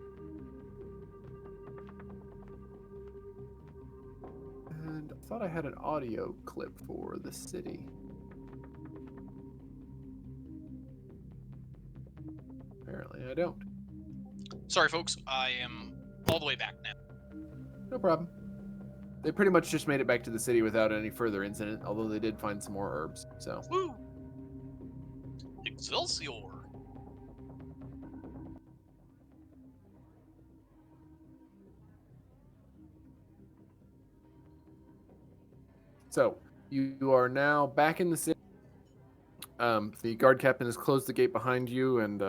And I thought I had an audio clip for the city. Apparently I don't. Sorry, folks. I am all the way back now. No problem. They pretty much just made it back to the city without any further incident, although they did find some more herbs, so. Woo! Excelsior! So, you are now back in the city. The guard captain has closed the gate behind you and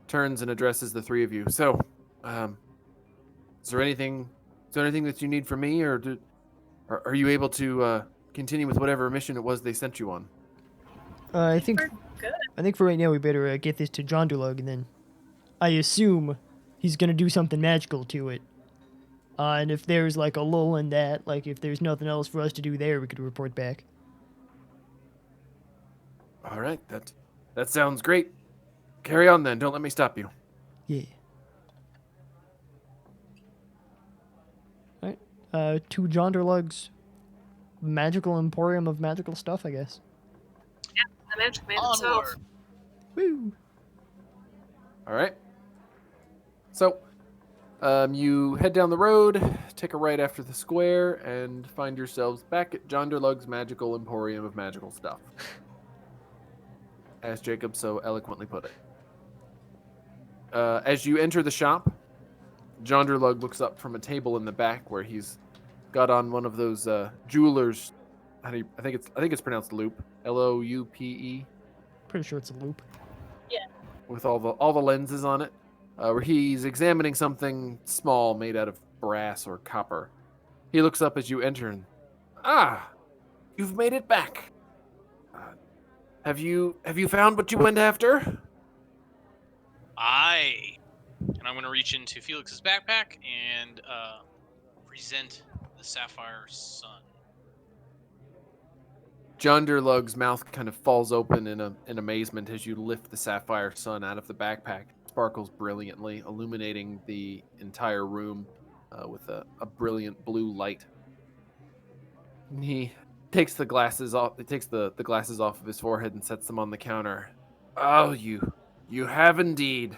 turns and addresses the three of you. So, is there anything that you need from me, or are you able to continue with whatever mission it was they sent you on? I think We're good. for right now we better get this to Jonderlug, and then I assume he's gonna do something magical to it. And if there's like a lull in that, like if there's nothing else for us to do there, we could report back. All right, that sounds great. Carry on then. Don't let me stop you. Yeah. Alright. To Jonderlug's magical emporium of magical stuff, I guess. The magic man himself. Onward! Woo! All right. So, you head down the road, take a right after the square, and find yourselves back at Jonderlug's magical emporium of magical stuff. As Jacob so eloquently put it. As you enter the shop, Jonderlug looks up from a table in the back where he's got on one of those jewelers. I think it's pronounced loop. Loupe. Pretty sure it's a loop. With all the lenses on it, where he's examining something small made out of brass or copper. He looks up as you enter and, you've made it back. Have you found what you went after? Aye. And I'm going to reach into Felix's backpack and present the Sapphire Sun. Jonderlug's mouth kind of falls open in amazement as you lift the Sapphire Sun out of the backpack. It sparkles brilliantly, illuminating the entire room with a brilliant blue light. And he takes the glasses off. He takes the glasses off of his forehead and sets them on the counter. Oh, you have indeed.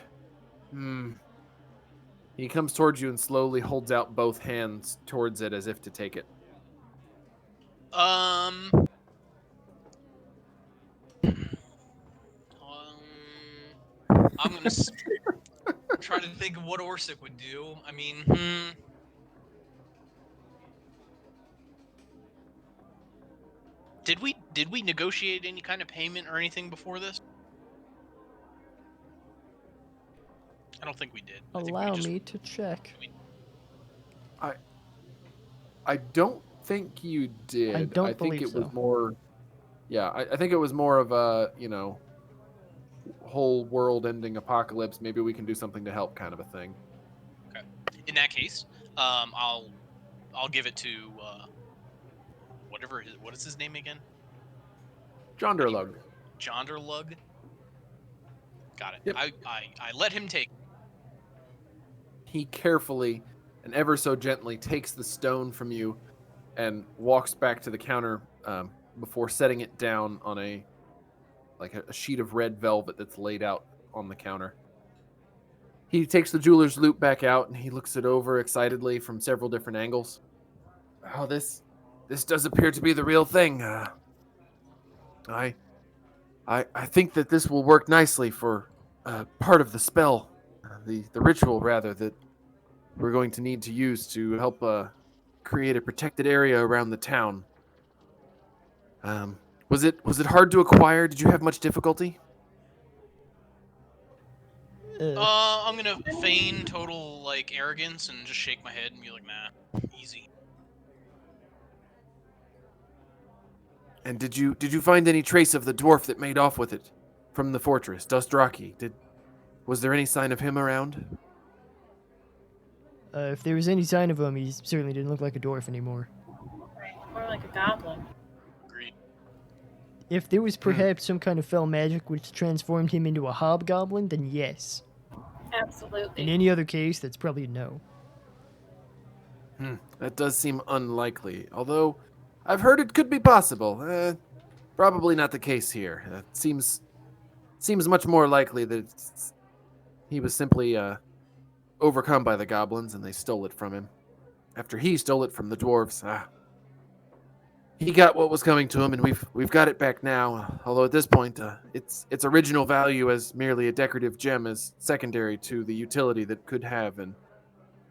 He comes towards you and slowly holds out both hands towards it as if to take it. I'm gonna try to think of what Orsik would do. I mean, Did we negotiate any kind of payment or anything before this? I don't think we did. Allow me to check. I don't think you did. I don't think believe it was so. more. Yeah, I think it was more of a whole world-ending apocalypse. Maybe we can do something to help, kind of a thing. Okay. In that case, I'll give it to what is his name again? Jonderlug. Jonderlug. Got it. Yep. I let him take. He carefully and ever so gently takes the stone from you and walks back to the counter before setting it down on a sheet of red velvet that's laid out on the counter. He takes the jeweler's loop back out and he looks it over excitedly from several different angles. Oh, this does appear to be the real thing. I think that this will work nicely for part of the spell, the ritual rather, that we're going to need to use to help create a protected area around the town. Was it hard to acquire? Did you have much difficulty? I'm gonna feign total like arrogance and just shake my head and be like, nah, easy. And did you find any trace of the dwarf that made off with it from the fortress, Dostraki? Was there any sign of him around? If there was any sign of him, he certainly didn't look like a dwarf anymore. Right. More like a goblin. Agreed. If there was perhaps some kind of fell magic which transformed him into a hobgoblin, then yes. Absolutely. In any other case, that's probably a no. That does seem unlikely, although I've heard it could be possible. Probably not the case here. It seems much more likely that he was simply overcome by the goblins and they stole it from him. After he stole it from the dwarves, he got what was coming to him, and we've got it back now. Although at this point, its original value as merely a decorative gem is secondary to the utility that it could have, and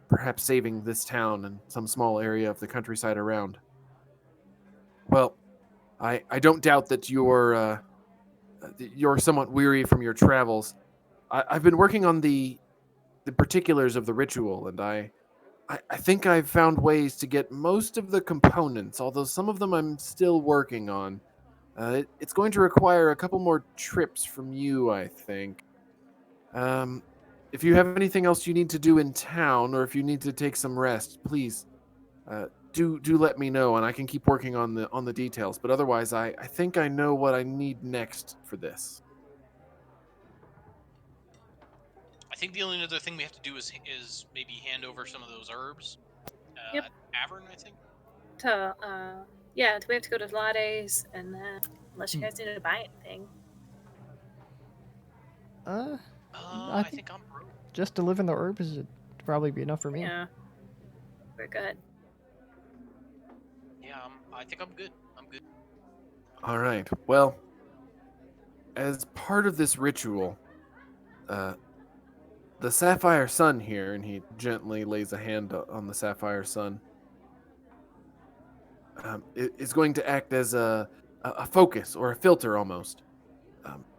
perhaps saving this town and some small area of the countryside around. Well, I don't doubt that you're somewhat weary from your travels. I've been working on the particulars of the ritual, and I think I've found ways to get most of the components, although some of them I'm still working on. It's going to require a couple more trips from you, I think. If you have anything else you need to do in town, or if you need to take some rest, please do let me know, and I can keep working on the details. But otherwise, I think I know what I need next for this. I think the only other thing we have to do is maybe hand over some of those herbs. Yep. At Tavern, I think. Do we have to go to Laude's, and then unless you guys need to buy anything. I think I'm broke. Just delivering the herbs would probably be enough for me. Yeah. We're good. Yeah, I think I'm good. I'm good. All right. Well, as part of this ritual, the Sapphire Sun here, and he gently lays a hand on the Sapphire Sun, is going to act as a focus or a filter almost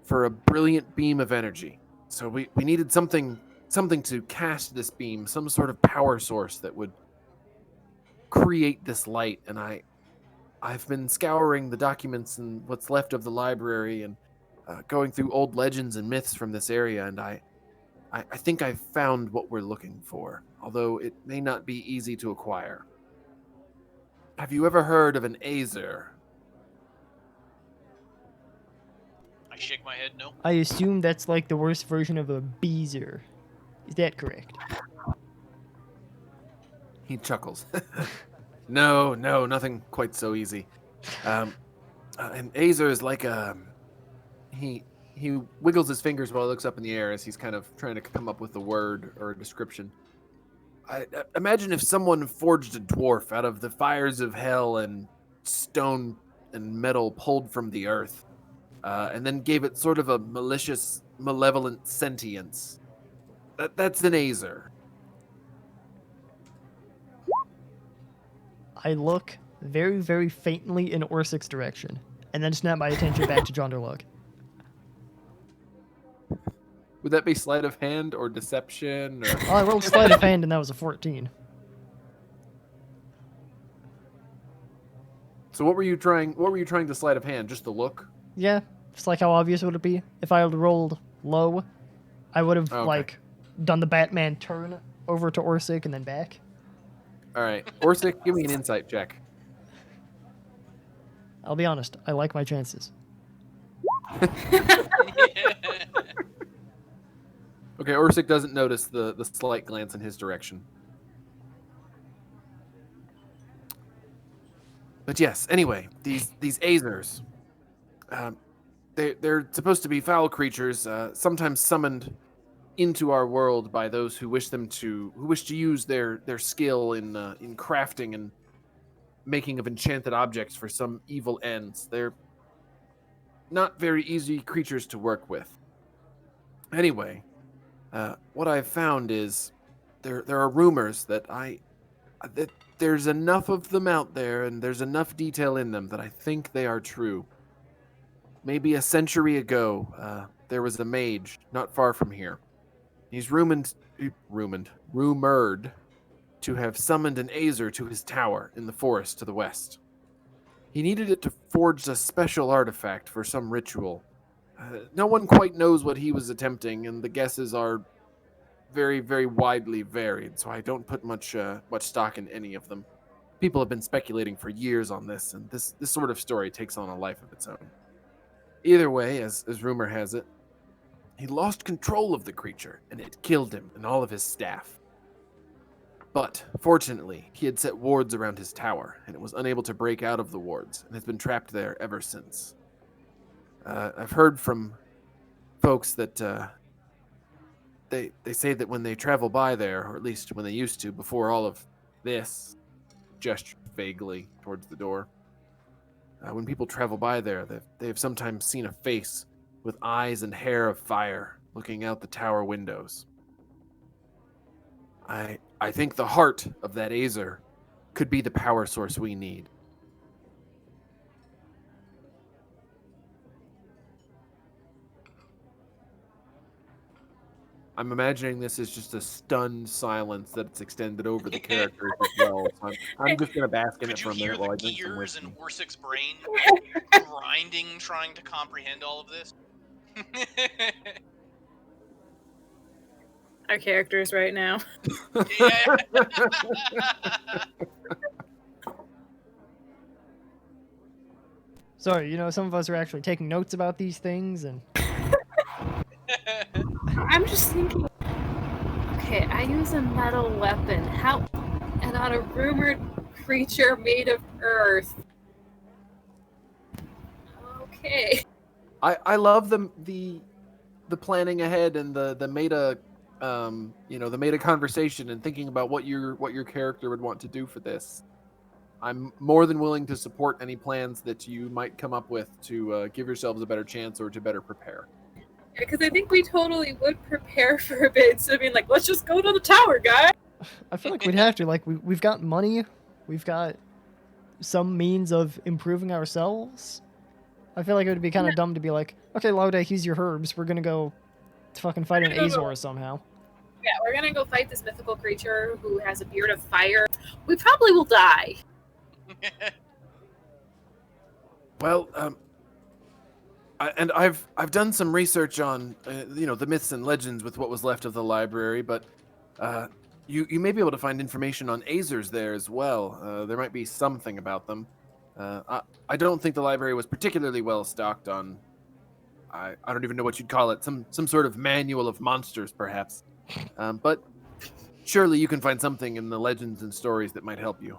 for a brilliant beam of energy. So we needed something to cast this beam, some sort of power source that would create this light. And I've been scouring the documents and what's left of the library and going through old legends and myths from this area, and I think I've found what we're looking for, although it may not be easy to acquire. Have you ever heard of an Azer? I shake my head, no. I assume that's like the worst version of a Beezer. Is that correct? He chuckles. No, nothing quite so easy. An Azer is like he wiggles his fingers while he looks up in the air as he's kind of trying to come up with a word or a description. I imagine if someone forged a dwarf out of the fires of hell and stone and metal pulled from the earth, and then gave it sort of a malicious, malevolent sentience. That's an Azer. I look very, very faintly in Orsik's direction, and then snap my attention back to Jonderlug. Would that be sleight of hand or deception? Or... Oh, I rolled sleight of hand, and that was a 14. So what were you trying to sleight of hand? Just the look? Yeah, just like how obvious would it be? If I had rolled low, I would have like done the Batman turn over to Orsik and then back. All right, Orsik, give me an insight check. I'll be honest, I like my chances. Okay, Orsik doesn't notice the slight glance in his direction. But yes, anyway, these Azers, they're supposed to be foul creatures, sometimes summoned into our world by those who wish to use their skill in crafting and making of enchanted objects for some evil ends. They're not very easy creatures to work with. Anyway, what I've found is there are rumors that there's enough of them out there, and there's enough detail in them that I think they are true. Maybe a century ago, there was a mage not far from here. He's rumored to have summoned an Azer to his tower in the forest to the west. He needed it to forge a special artifact for some ritual. No one quite knows what he was attempting, and the guesses are very, very widely varied, so I don't put much stock in any of them. People have been speculating for years on this, and this sort of story takes on a life of its own. Either way, as rumor has it, he lost control of the creature, and it killed him and all of his staff. But, fortunately, he had set wards around his tower, and it was unable to break out of the wards, and has been trapped there ever since. I've heard from folks that they say that when they travel by there, or at least when they used to, before all of this, gestured vaguely towards the door, when people travel by there, they have sometimes seen a face with eyes and hair of fire looking out the tower windows. I think the heart of that Azer could be the power source we need. I'm imagining this is just a stunned silence that's extended over the characters as well. So I'm just going to bask in it for a minute while I drink some gears in whiskey. Orsik's brain grinding, trying to comprehend all of this? Our characters right now. Yeah. Sorry, some of us are actually taking notes about these things, and I'm just thinking, okay, I use a metal weapon. How? And on a rumored creature made of earth. Okay. I love the planning ahead and the meta the meta conversation and thinking about what your character would want to do for this. I'm more than willing to support any plans that you might come up with to give yourselves a better chance or to better prepare. Because I think we totally would prepare for a bit instead of being like, let's just go to the tower, guy. I feel like we'd have to. Like, we've got money, we've got some means of improving ourselves. I feel like it would be kind of dumb to be like, okay, Laude, here's your herbs. We're gonna go fucking fight an Azor somehow. Yeah, we're gonna go fight this mythical creature who has a beard of fire. We probably will die. Well, I've done some research on the myths and legends with what was left of the library, but you may be able to find information on Azers there as well. There might be something about them. I don't think the library was particularly well stocked on. I don't even know what you'd call it. Some sort of manual of monsters, perhaps. But surely you can find something in the legends and stories that might help you.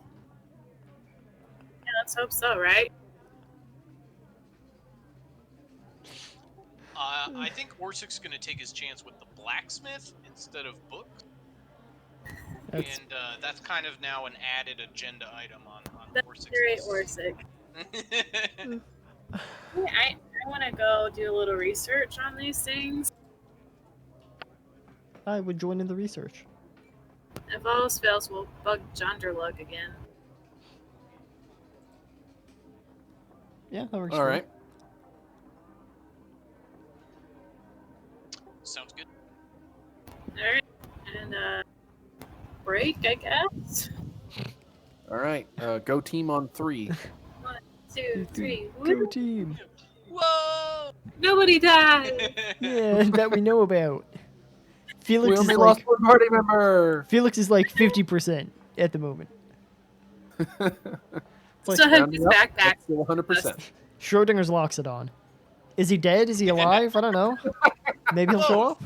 Yeah, let's hope so, right? I think Orsik's going to take his chance with the blacksmith instead of books. And that's kind of now an added agenda item on That's Orsik's very list. Orsik. I want to go do a little research on these things. I would join in the research. If all else fails, we'll bug Jonderlug again. Yeah, that works. All right. Sounds good. Alright. And, break, I guess. All right. Go team on 3. 1, 2, 3. Go Woo! team. Whoa! Nobody died! Yeah, that we know about. Felix We is only like lost one party member. Felix is like 50% at the moment. It's like Still have rounding his up, backpack. that's still 100%. Schrodinger's Loxodon. Is he dead? Is he alive? I don't know. Maybe he'll show up.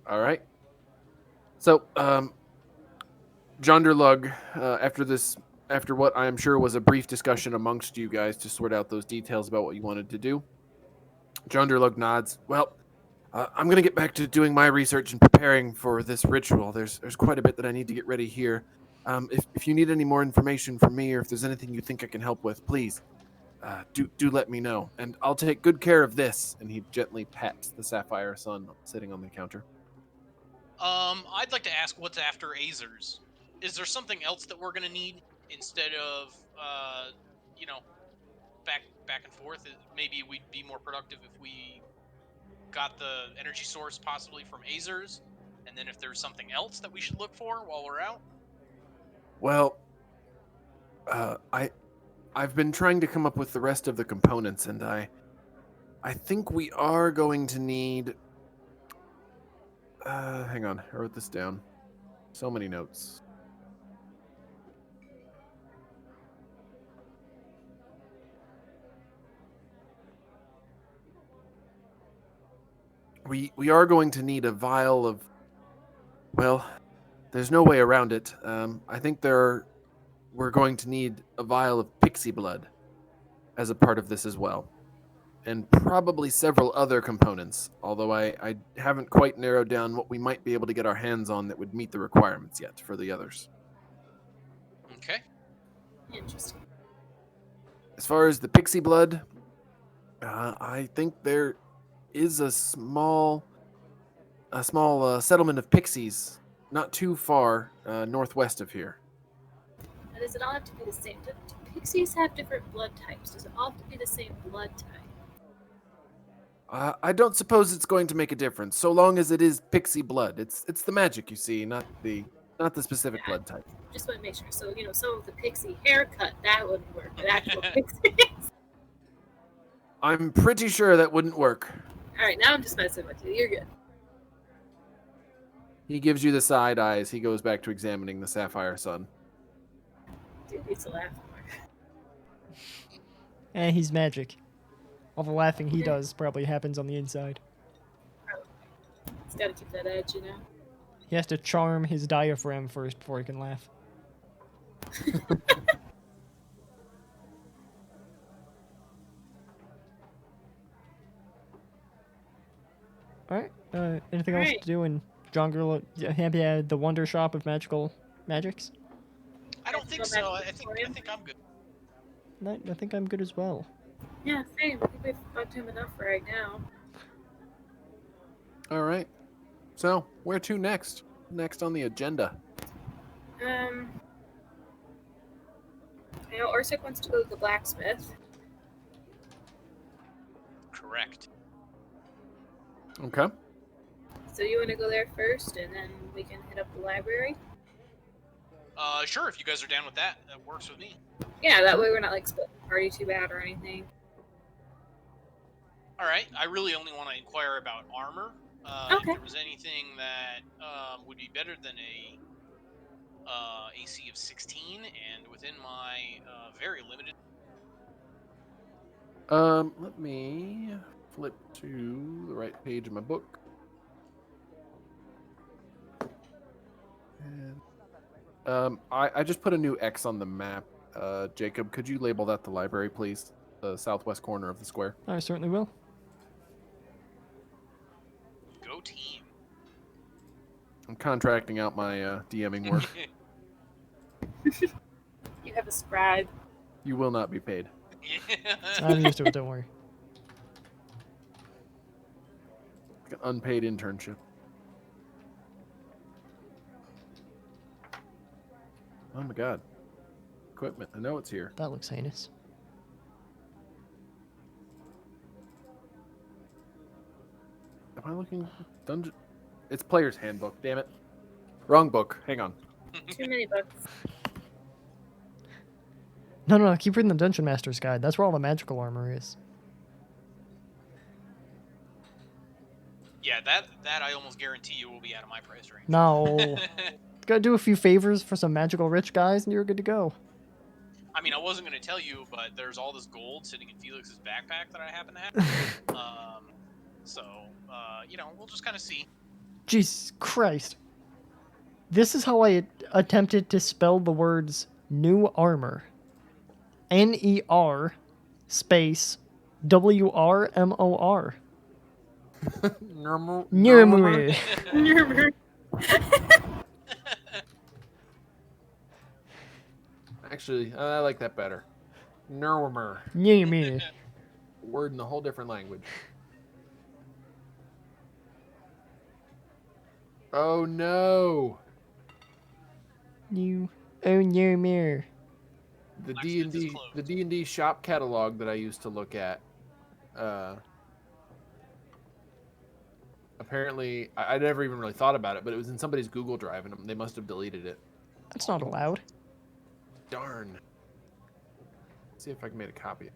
All right. So, Jonderlug, after what I am sure was a brief discussion amongst you guys to sort out those details about what you wanted to do, Jonderlug nods. Well, I'm going to get back to doing my research and preparing for this ritual. There's quite a bit that I need to get ready here. If you need any more information from me or if there's anything you think I can help with, please do let me know. And I'll take good care of this. And he gently pats the Sapphire Sun sitting on the counter. I'd like to ask what's after Azers. Is there something else that we're gonna need instead of you know, back and forth? Maybe we'd be more productive if we got the energy source possibly from Azers, and then if there's something else that we should look for while we're out. Well, I've been trying to come up with the rest of the components, and I think we are going to need. Hang on, I wrote this down. So many notes. We are going to need a vial of. Well, there's no way around it. I think we're going to need a vial of pixie blood as a part of this as well. And probably several other components, although I haven't quite narrowed down what we might be able to get our hands on that would meet the requirements yet for the others. Okay. Interesting. As far as the pixie blood, I think there is a small settlement of pixies not too far northwest of here. Now, does it all have to be the same? Do pixies have different blood types? Does it all have to be the same blood type? I don't suppose it's going to make a difference, so long as it is pixie blood. It's the magic, you see, not the specific blood type. Just want to make sure. So, some of the pixie haircut, that wouldn't work. But actual pixies. I'm pretty sure that wouldn't work. All right, now I'm just messing with you. You're good. He gives you the side eyes. He goes back to examining the Sapphire Sun. Dude needs to laugh more. And he's magic. All the laughing he does probably happens on the inside. He's got to keep that edge, He has to charm his diaphragm first before he can laugh. Alright, anything else to do in Jonderlug? Yeah, the wonder shop of magical magics? I don't think so. I think I'm good. I think I'm good as well. Yeah, same. I think we've talked to him enough for right now. All right. So, where to next? Next on the agenda. I know Orsik wants to go to the blacksmith. Correct. Okay. So you want to go there first, and then we can hit up the library? Sure, if you guys are down with that, that works with me. Yeah, that way we're not, splitting the party too bad or anything. Alright, I really only want to inquire about armor. Okay. If there was anything that would be better than a AC of 16, and within my very limited... Let me flip to the right page of my book. And, I just put a new X on the map. Jacob, could you label that the library, please? The southwest corner of the square. I certainly will. Go team. I'm contracting out my DMing work. You have a scribe. You will not be paid. I'm used to it, don't worry. Like an unpaid internship. Oh my god. Equipment. I know it's here. That looks heinous. Am I looking? Dungeon? It's Player's Handbook, damn it. Wrong book. Hang on. Too many books. No, keep reading the Dungeon Master's Guide. That's where all the magical armor is. Yeah, that I almost guarantee you will be out of my price range. No. Gotta do a few favors for some magical rich guys and you're good to go. I mean, I wasn't going to tell you, but there's all this gold sitting in Felix's backpack that I happen to have. So, we'll just kind of see. Jesus Christ. This is how I attempted to spell the words new armor. NER space WRMOR. Nurmur. Actually, I like that better. Nurmur. Nurmur. Word in a whole different language. Oh no! You own your mirror. The Blacksmith is D&D closed. shop catalog that I used to look at. Apparently, I never even really thought about it, but it was in somebody's Google Drive, and they must have deleted it. That's not allowed. Darn. Let's see if I can make a copy.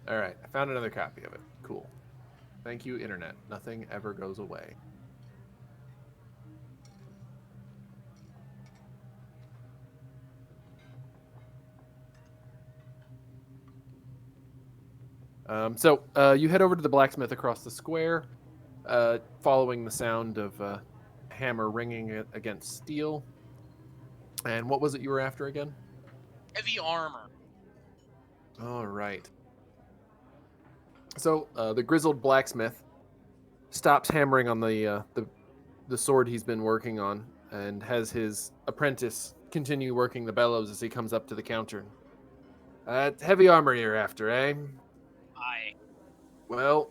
All right, I found another copy of it. Cool. Thank you, Internet. Nothing ever goes away. So you head over to the blacksmith across the square, following the sound of hammer ringing against steel. And what was it you were after again? Heavy armor. All right. So the grizzled blacksmith stops hammering on the sword he's been working on, and has his apprentice continue working the bellows as he comes up to the counter. Heavy armor you're after, eh? Aye. Well,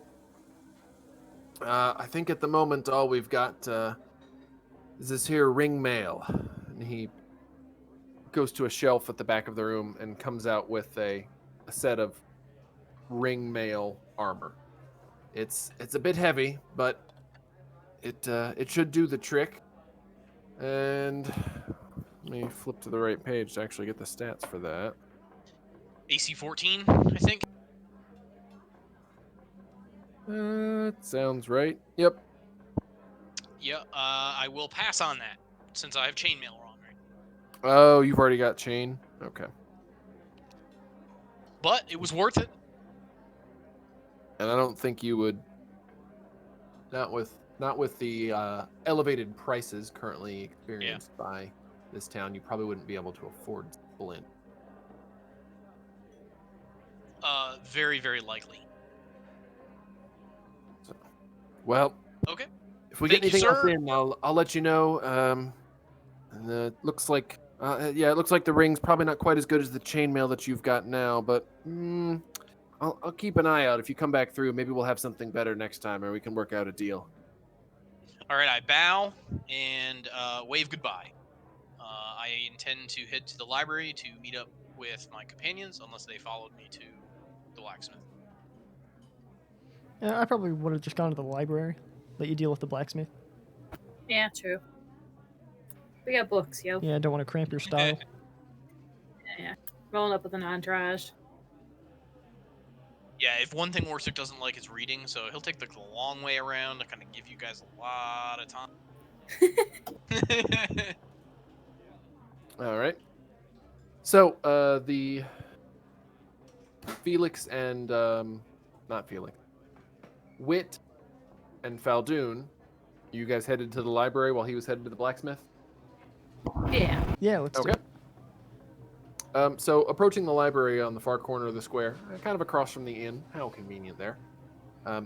I think at the moment all we've got is this here ring mail. And he goes to a shelf at the back of the room and comes out with a set of ring mail armor. It's a bit heavy, but it should do the trick. And let me flip to the right page to actually get the stats for that. AC 14, I think. That sounds right. Yep. Yeah, I will pass on that, since I have chainmail wrong, right? Oh, you've already got chain? Okay. But it was worth it. And I don't think you would, not with the elevated prices currently experienced by this town, you probably wouldn't be able to afford splint. Very, very likely. So, well, Okay. if we Thank get you, anything else sir. in, I'll let you know. And it looks like it looks like the ring's probably not quite as good as the chainmail that you've got now, but I'll keep an eye out. If you come back through, maybe we'll have something better next time, or we can work out a deal. All right, I bow and wave goodbye. I intend to head to the library to meet up with my companions, unless they followed me to the blacksmith. Yeah, I probably would have just gone to the library, let you deal with the blacksmith. Yeah, true. We got books, yo. Yeah, I don't want to cramp your style. Yeah. Rolling up with an entourage. Yeah, if one thing Orsik doesn't like is reading, so he'll take the long way around to kind of give you guys a lot of time. All right. So the Felix and not Felix, Wit and Fal Dune, you guys headed to the library while he was headed to the blacksmith? Yeah. Yeah, let's do it. So approaching the library on the far corner of the square, kind of across from the inn, how convenient there.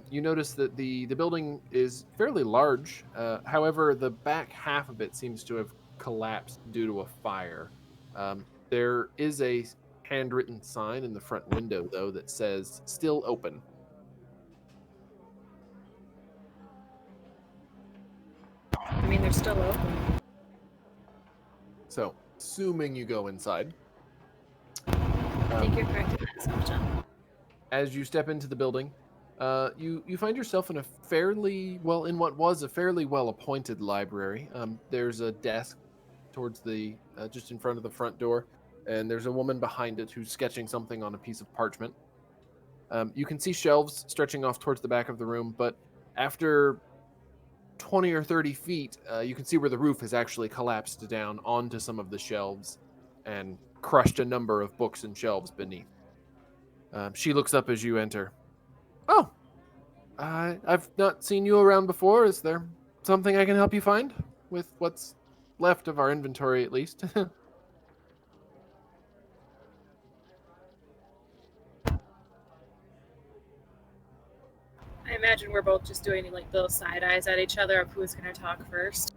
You notice that the building is fairly large. However, the back half of it seems to have collapsed due to a fire. There is a handwritten sign in the front window, though, that says "Still open." I mean, they're still open. So, assuming you go inside, I think you're correct in that assumption. as you step into the building, you find yourself in a fairly in what was a fairly well appointed library. There's a desk towards the just in front of the front door, and there's a woman behind it who's sketching something on a piece of parchment. You can see shelves stretching off towards the back of the room, but after 20 or 30 feet, you can see where the roof has actually collapsed down onto some of the shelves and crushed a number of books and shelves beneath. She looks up as you enter. Oh, I've not seen you around before. Is there something I can help you find with what's left of our inventory, at least? I imagine we're both just doing like little side eyes at each other of who's gonna talk first.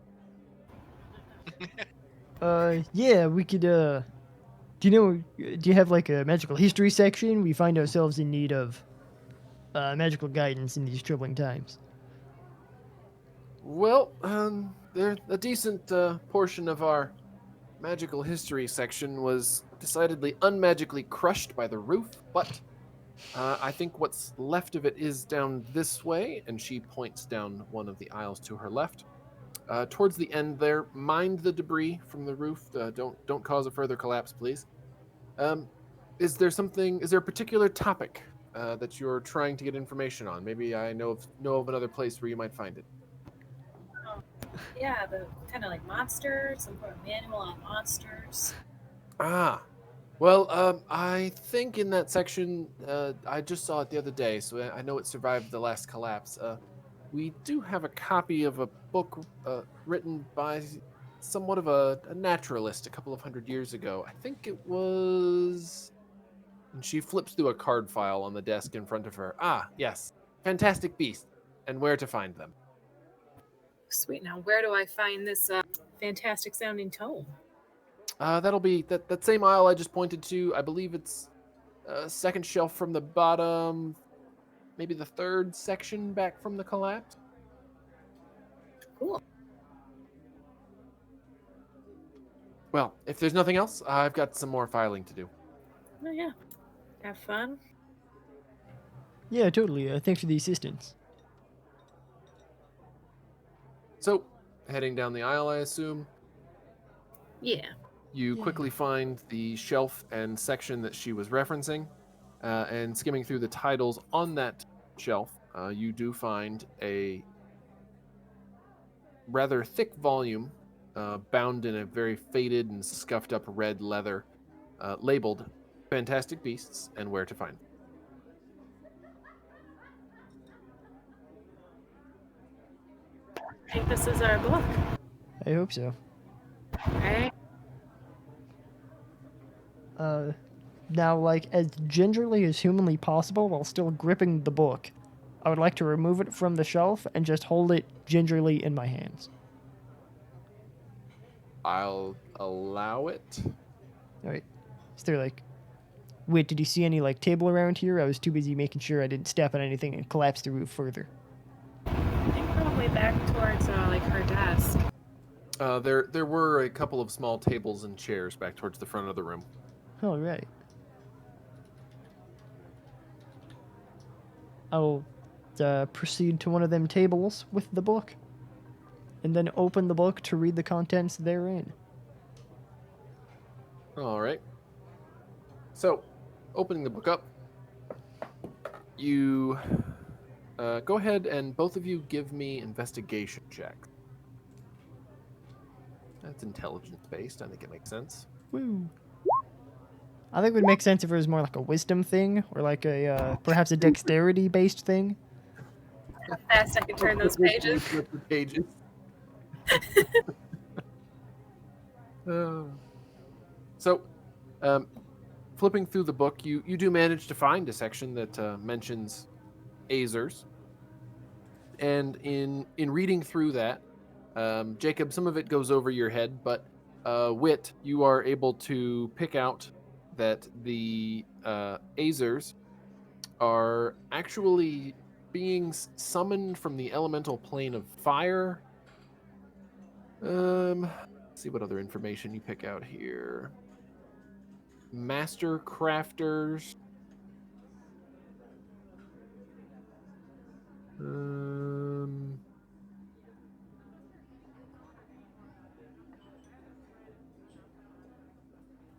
Yeah, we could, do you have like a magical history section? We find ourselves in need of, magical guidance in these troubling times. Well, there a decent portion of our magical history section was decidedly unmagically crushed by the roof, but I think what's left of it is down this way, and she points down one of the aisles to her left. Towards the end there, mind the debris from the roof. Don't cause a further collapse, please. Is there a particular topic that you're trying to get information on? Maybe I know of another place where you might find it. Yeah, the kind of like monsters, some sort of manual on monsters. Ah, well, I think in that section, I just saw it the other day, so I know it survived the last collapse. We do have a copy of a book written by somewhat of a naturalist a couple of hundred years ago. I think it was. And she flips through a card file on the desk in front of her. Ah, yes. Fantastic Beasts and Where to Find Them. Sweet. Now, where do I find this fantastic sounding tome? That'll be that same aisle I just pointed to. I believe it's second shelf from the bottom, maybe the third section back from the collapse. Cool. Well, if there's nothing else, I've got some more filing to do. Oh, yeah. Have fun. Yeah, totally. Thanks for the assistance. So, heading down the aisle, I assume. Yeah. You quickly find the shelf and section that she was referencing, and skimming through the titles on that shelf, you do find a rather thick volume bound in a very faded and scuffed up red leather, labeled Fantastic Beasts and Where to Find Them. I think this is our book. I hope so. Right? Now, like, as gingerly as humanly possible while still gripping the book, I would like to remove it from the shelf and just hold it gingerly in my hands. I'll allow it. Alright. Is there, like... Wait, did you see any, like, table around here? I was too busy making sure I didn't step on anything and collapse the roof further. I think probably back towards like her desk. There were a couple of small tables and chairs back towards the front of the room. Alright. I'll proceed to one of them tables with the book, and then open the book to read the contents therein. All right. So, opening the book up, you go ahead and both of you give me investigation checks. That's intelligence based. I think it makes sense. Woo. I think it would make sense if it was more like a wisdom thing, or like a perhaps a dexterity-based thing. How fast I can turn those pages. So, flipping through the book, you do manage to find a section that mentions Azers. And in reading through that, Jacob, some of it goes over your head, but Wit, you are able to pick out that the Azers are actually beings summoned from the elemental plane of fire. Let's see what other information you pick out here. Master crafters.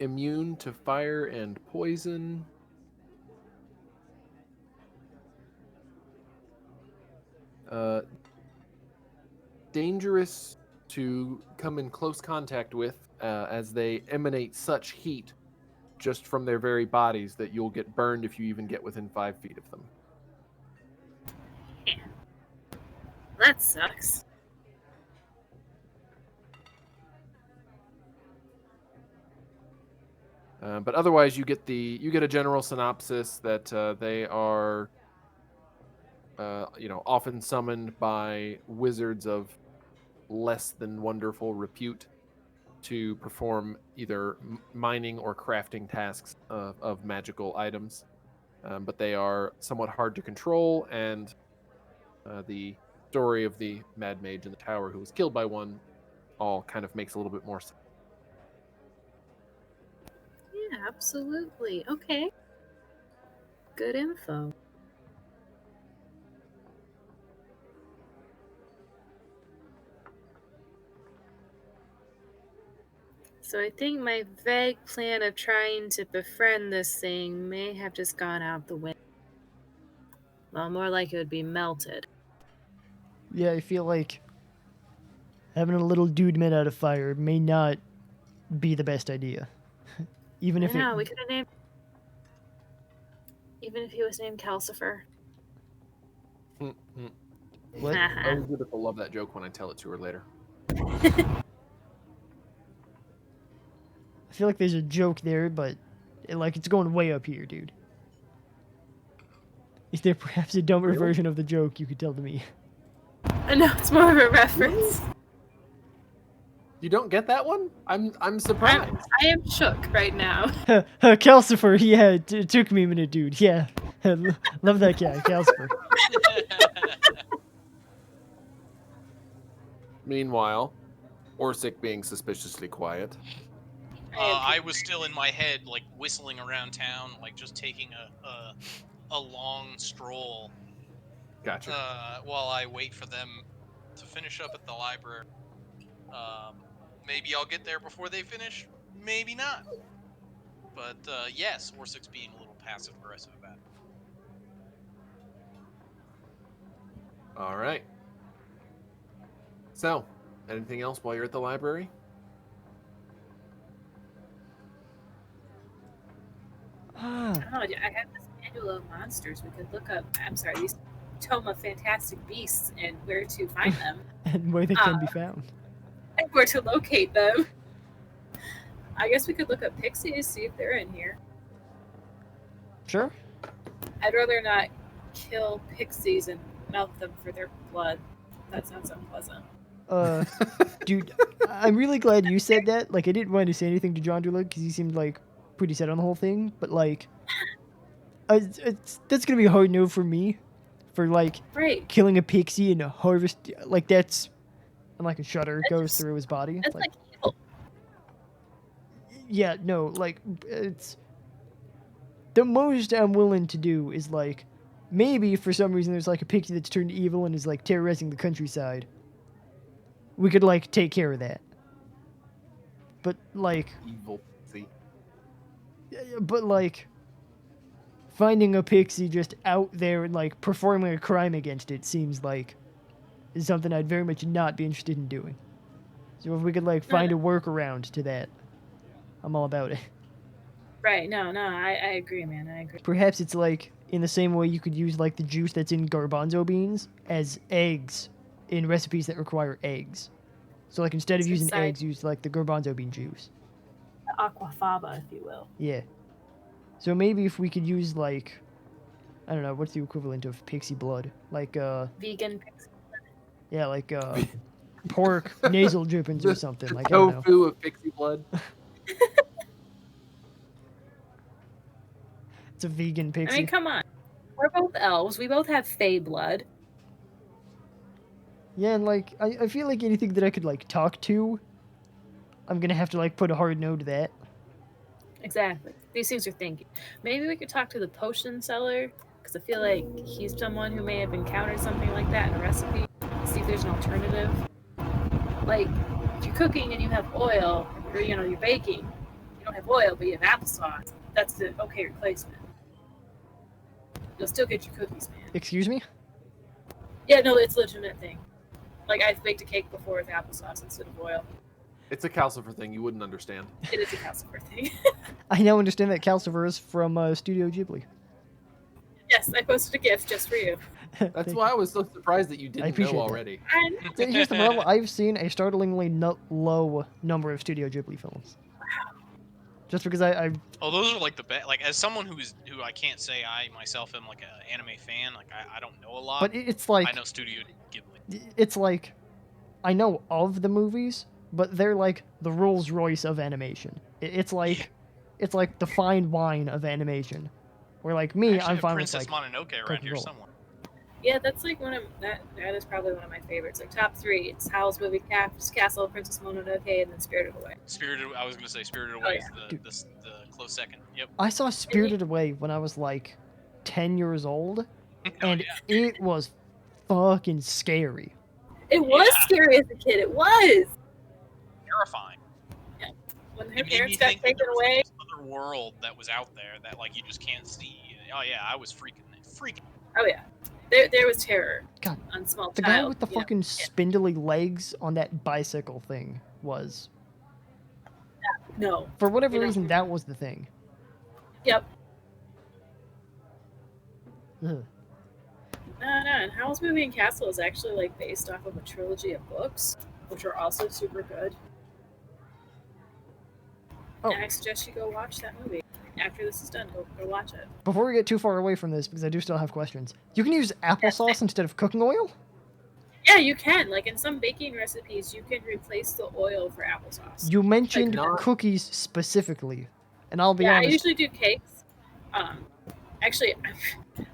Immune to fire and poison. Dangerous to come in close contact with, as they emanate such heat just from their very bodies that you'll get burned if you even get within 5 feet of them. That sucks. But otherwise, you get a general synopsis that they are, often summoned by wizards of less than wonderful repute to perform either mining or crafting tasks of magical items. But they are somewhat hard to control, and the story of the Mad Mage in the tower who was killed by one all kind of makes a little bit more sense. Yeah, absolutely. Okay. Good info. So I think my vague plan of trying to befriend this thing may have just gone out the window. Well, more like it would be melted. Yeah, I feel like having a little dude made out of fire may not be the best idea. Even if we could have named... Even if he was named Calcifer. What? Elizabeth will love that joke when I tell it to her later. I feel like there's a joke there, but it's going way up here, dude. Is there perhaps a dumber version of the joke you could tell to me? No, it's more of a reference. You don't get that one? I'm surprised. I am shook right now. Calcifer, yeah, it took me a minute, dude. Yeah, love that guy, Calcifer. Meanwhile, Orsik being suspiciously quiet. I was still in my head, like whistling around town, like just taking a long stroll. Gotcha. While I wait for them to finish up at the library. Maybe I'll get there before they finish. Maybe not. But yes, Orsik's being a little passive aggressive about it. All right. So, anything else while you're at the library? I don't know. I have this manual of monsters. We could look up. I'm sorry, these tome of fantastic beasts and where to find them and where they can be found. And where to locate them. I guess we could look up pixies, see if they're in here. Sure. I'd rather not kill pixies and melt them for their blood. That sounds unpleasant. Dude, I'm really glad you said that. Like, I didn't want to say anything to Jonderlug because he seemed like pretty set on the whole thing, but like, that's gonna be a hard no for me. For like, killing a pixie and harvest, like that's, and like a shudder goes through his body. That's like evil. Yeah, no, like it's the most I'm willing to do is like maybe for some reason there's like a pixie that's turned evil and is like terrorizing the countryside. We could like take care of that. But like evil pixie. But like finding a pixie just out there and like performing a crime against it seems like is something I'd very much not be interested in doing. So if we could like find a workaround to that, I'm all about it. Right, no, I agree, man, I agree. Perhaps it's like in the same way you could use like the juice that's in garbanzo beans as eggs in recipes that require eggs. So like instead of using eggs, use like the garbanzo bean juice. Aquafaba, if you will. Yeah. So maybe if we could use like, I don't know, what's the equivalent of pixie blood? Like vegan pixie blood. Yeah, like pork nasal drippings or something. Like tofu of pixie blood. It's a vegan pixie. I mean, come on. We're both elves. We both have fae blood. Yeah, and like I feel like anything that I could like talk to, I'm gonna have to like put a hard no to that. Exactly. These things are thinking. Maybe we could talk to the potion seller, because I feel like he's someone who may have encountered something like that in a recipe. See if there's an alternative. Like, if you're cooking and you have oil, or you're baking, you don't have oil, but you have applesauce. That's the okay replacement. You'll still get your cookies, man. Excuse me? Yeah, no, it's a legitimate thing. Like, I've baked a cake before with applesauce instead of oil. It's a Calcifer thing. You wouldn't understand. It is a Calcifer thing. I now understand that Calcifer is from Studio Ghibli. Yes, I posted a GIF just for you. That's why I was so surprised that you didn't appreciate know that. already. And So here's the problem. I've seen a startlingly low number of Studio Ghibli films. Just because I Oh, those are like the best. Like, as someone who I can't say I myself am like an anime fan. Like, I don't know a lot. but it's I like know Studio Ghibli. it's like I know of the movies, but they're like the Rolls Royce of animation. It's like it's like the fine wine of animation. Where like I me, actually I'm have fine Princess with like Mononoke around here Coca-Cola. somewhere. yeah, that's like that is probably one of my favorites. Like top 3, it's Howl's Moving Castle, Princess Mononoke, and then Spirited Away. I was gonna say Spirited Away yeah. is the close second. Yep. I saw Spirited Away when I was like 10 years old, and yeah. it was fucking scary. It was Yeah. scary as a kid. It was. Terrifying. When her It made me parents got think that taken there was away. like this other world that was out there that like you just can't see. Oh yeah, I was freaking. Oh yeah, there was terror. God, on small the guy child, with the you know. fucking spindly legs on that bicycle thing was, No. for whatever You know. reason, that was the thing. Yep. Ugh. No, and Howl's Moving Castle is actually like based off of a trilogy of books, which are also super good. Oh. And I suggest you go watch that movie. After this is done, go watch it. Before we get too far away from this, because I do still have questions, you can use applesauce instead of cooking oil? Yeah, you can. Like in some baking recipes, you can replace the oil for applesauce. You mentioned Like, cookies specifically, and I'll be Yeah, I honest. usually do cakes. Actually,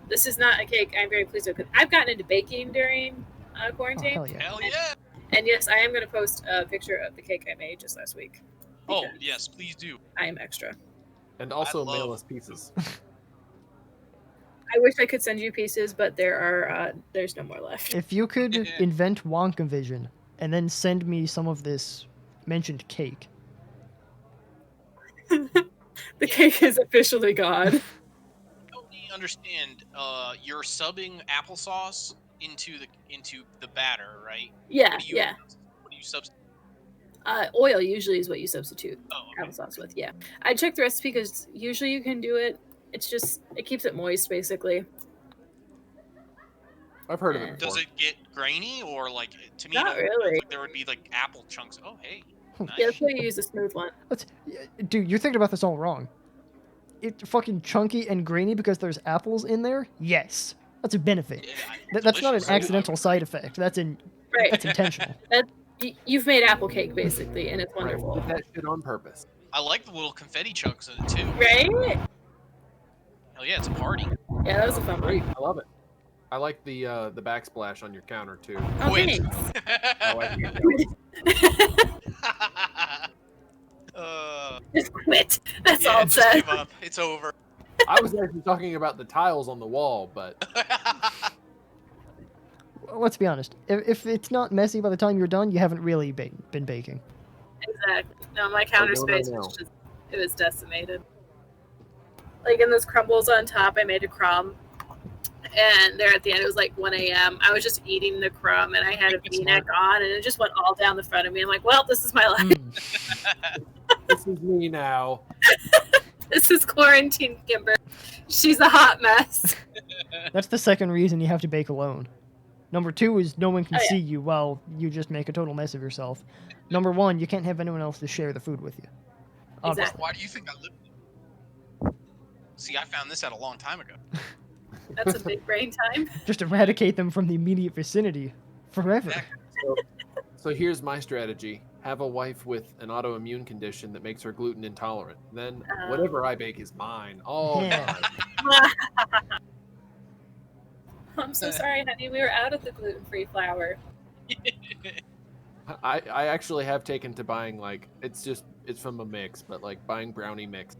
this is not a cake I'm very pleased with because I've gotten into baking during Oh, quarantine. hell yeah. Hell yeah. And yes, I am going to post a picture of the cake I made just last week. Oh because yes, please do. I am extra. And also love- mail us pieces. I wish I could send you pieces, but there's no more left. If you could invent Wonka Vision and then send me some of this mentioned cake. The cake is officially gone. Help me understand. You're subbing applesauce into the batter, right? Yeah, What do you, yeah. What do you substitute? Oil usually is what you substitute Oh, okay. applesauce with. Yeah, I checked the recipe because usually you can do it. It's just it keeps it moist, basically. I've heard of it before. Does it get grainy or like to me? Not it feels really. like there would be like apple chunks. Oh hey. Yeah, Nice. that's why you use a smooth one. Dude, you're thinking about this all wrong. It's fucking chunky and grainy because there's apples in there? Yes. That's a benefit. Yeah, That's not an delicious. accidental side effect. That's Right. intentional. You've made apple cake basically, and it's Right, wonderful. did that shit on purpose. I like the little confetti chunks in it too. Right? Hell yeah, it's a party. Yeah, that was a fun Great, one. I love it. I like the backsplash on your counter too. Oh, Quit. thanks. I like it. Just quit. That's yeah, all it just says. give up. It's over. I was actually talking about the tiles on the wall, but Let's be honest. If it's not messy by the time you're done, you haven't really been baking. Exactly. No, my counter doing right space now. was it was decimated. Like in those crumbles on top, I made a crumb. And there at the end, it was like 1 a.m. I was just eating the crumb, and I had a V-neck on, and it just went all down the front of me. I'm like, well, this is my life. Mm. this is me now. This is quarantine Kimber. She's a hot mess. That's the second reason you have to bake alone. Number 2 is no one can Oh, yeah. see you while you just make a total mess of yourself. Number 1, you can't have anyone else to share the food with you. Obviously. Exactly. Why do you think I live? See, I found this out a long time ago. That's a big brain time. Just eradicate them from the immediate vicinity forever. Exactly. So here's my strategy. Have a wife with an autoimmune condition that makes her gluten intolerant. Then whatever I bake is mine. All Yeah. time. I'm so sorry, honey. We were out of the gluten-free flour. I actually have taken to buying like it's from a mix, but like buying brownie mix.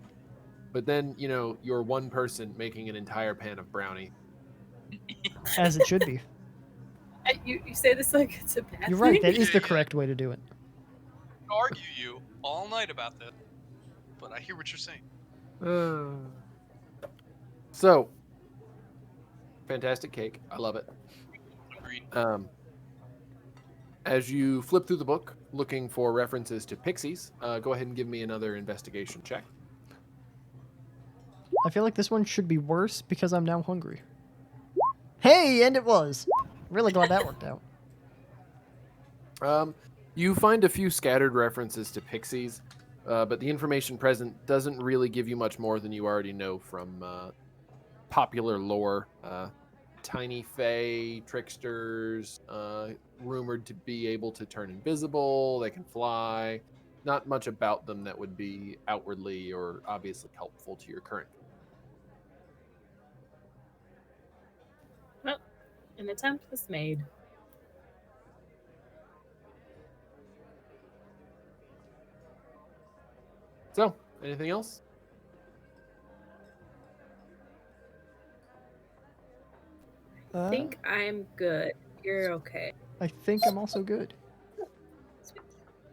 But then, you're one person making an entire pan of brownie. As it should be. You say this like it's a bad You're right, thing? that is the correct way to do it. I could argue you all night about this, but I hear what you're saying. So, fantastic cake. I love it. Agreed. As you flip through the book, looking for references to pixies, go ahead and give me another investigation check. I feel like this one should be worse because I'm now hungry. Hey, and it was. Really glad that worked out. You find a few scattered references to pixies, but the information present doesn't really give you much more than you already know from popular lore. Tiny fae, tricksters, rumored to be able to turn invisible, they can fly. Not much about them that would be outwardly or obviously helpful to your current. Well, an attempt was made. So, anything else? I think I'm good. You're okay. I think I'm also good.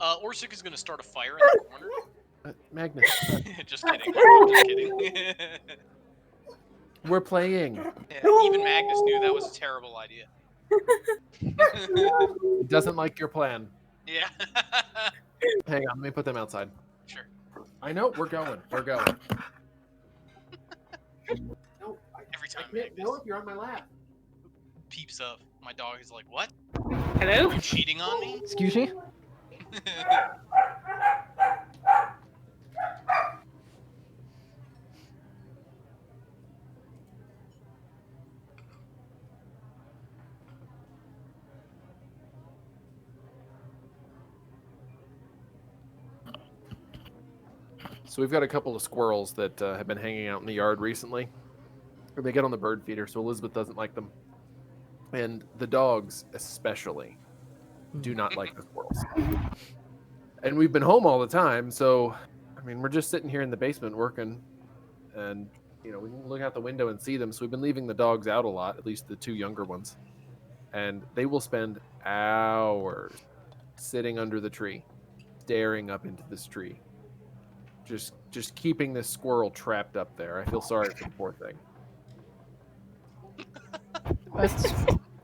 Orsik is going to start a fire in the corner. Magnus, Just kidding. Just kidding. we're playing. Yeah, even Magnus knew that was a terrible idea. He doesn't like your plan. Yeah. Hang on, let me put them outside. Sure. I know, we're going. We're going. No, Every time I can't Magnus know if you're on my lap. peeps up, my dog is like, "What? Hello? Are you cheating on me?" Excuse me? So we've got a couple of squirrels that have been hanging out in the yard recently. They get on the bird feeder, so Elizabeth doesn't like them. And the dogs, especially, do not like the squirrels. And we've been home all the time, so, I mean, we're just sitting here in the basement working. And, you know, we can look out the window and see them. So we've been leaving the dogs out a lot, at least the two younger ones. And they will spend hours sitting under the tree, staring up into this tree. Just keeping this squirrel trapped up there. I feel sorry for the poor thing. That's,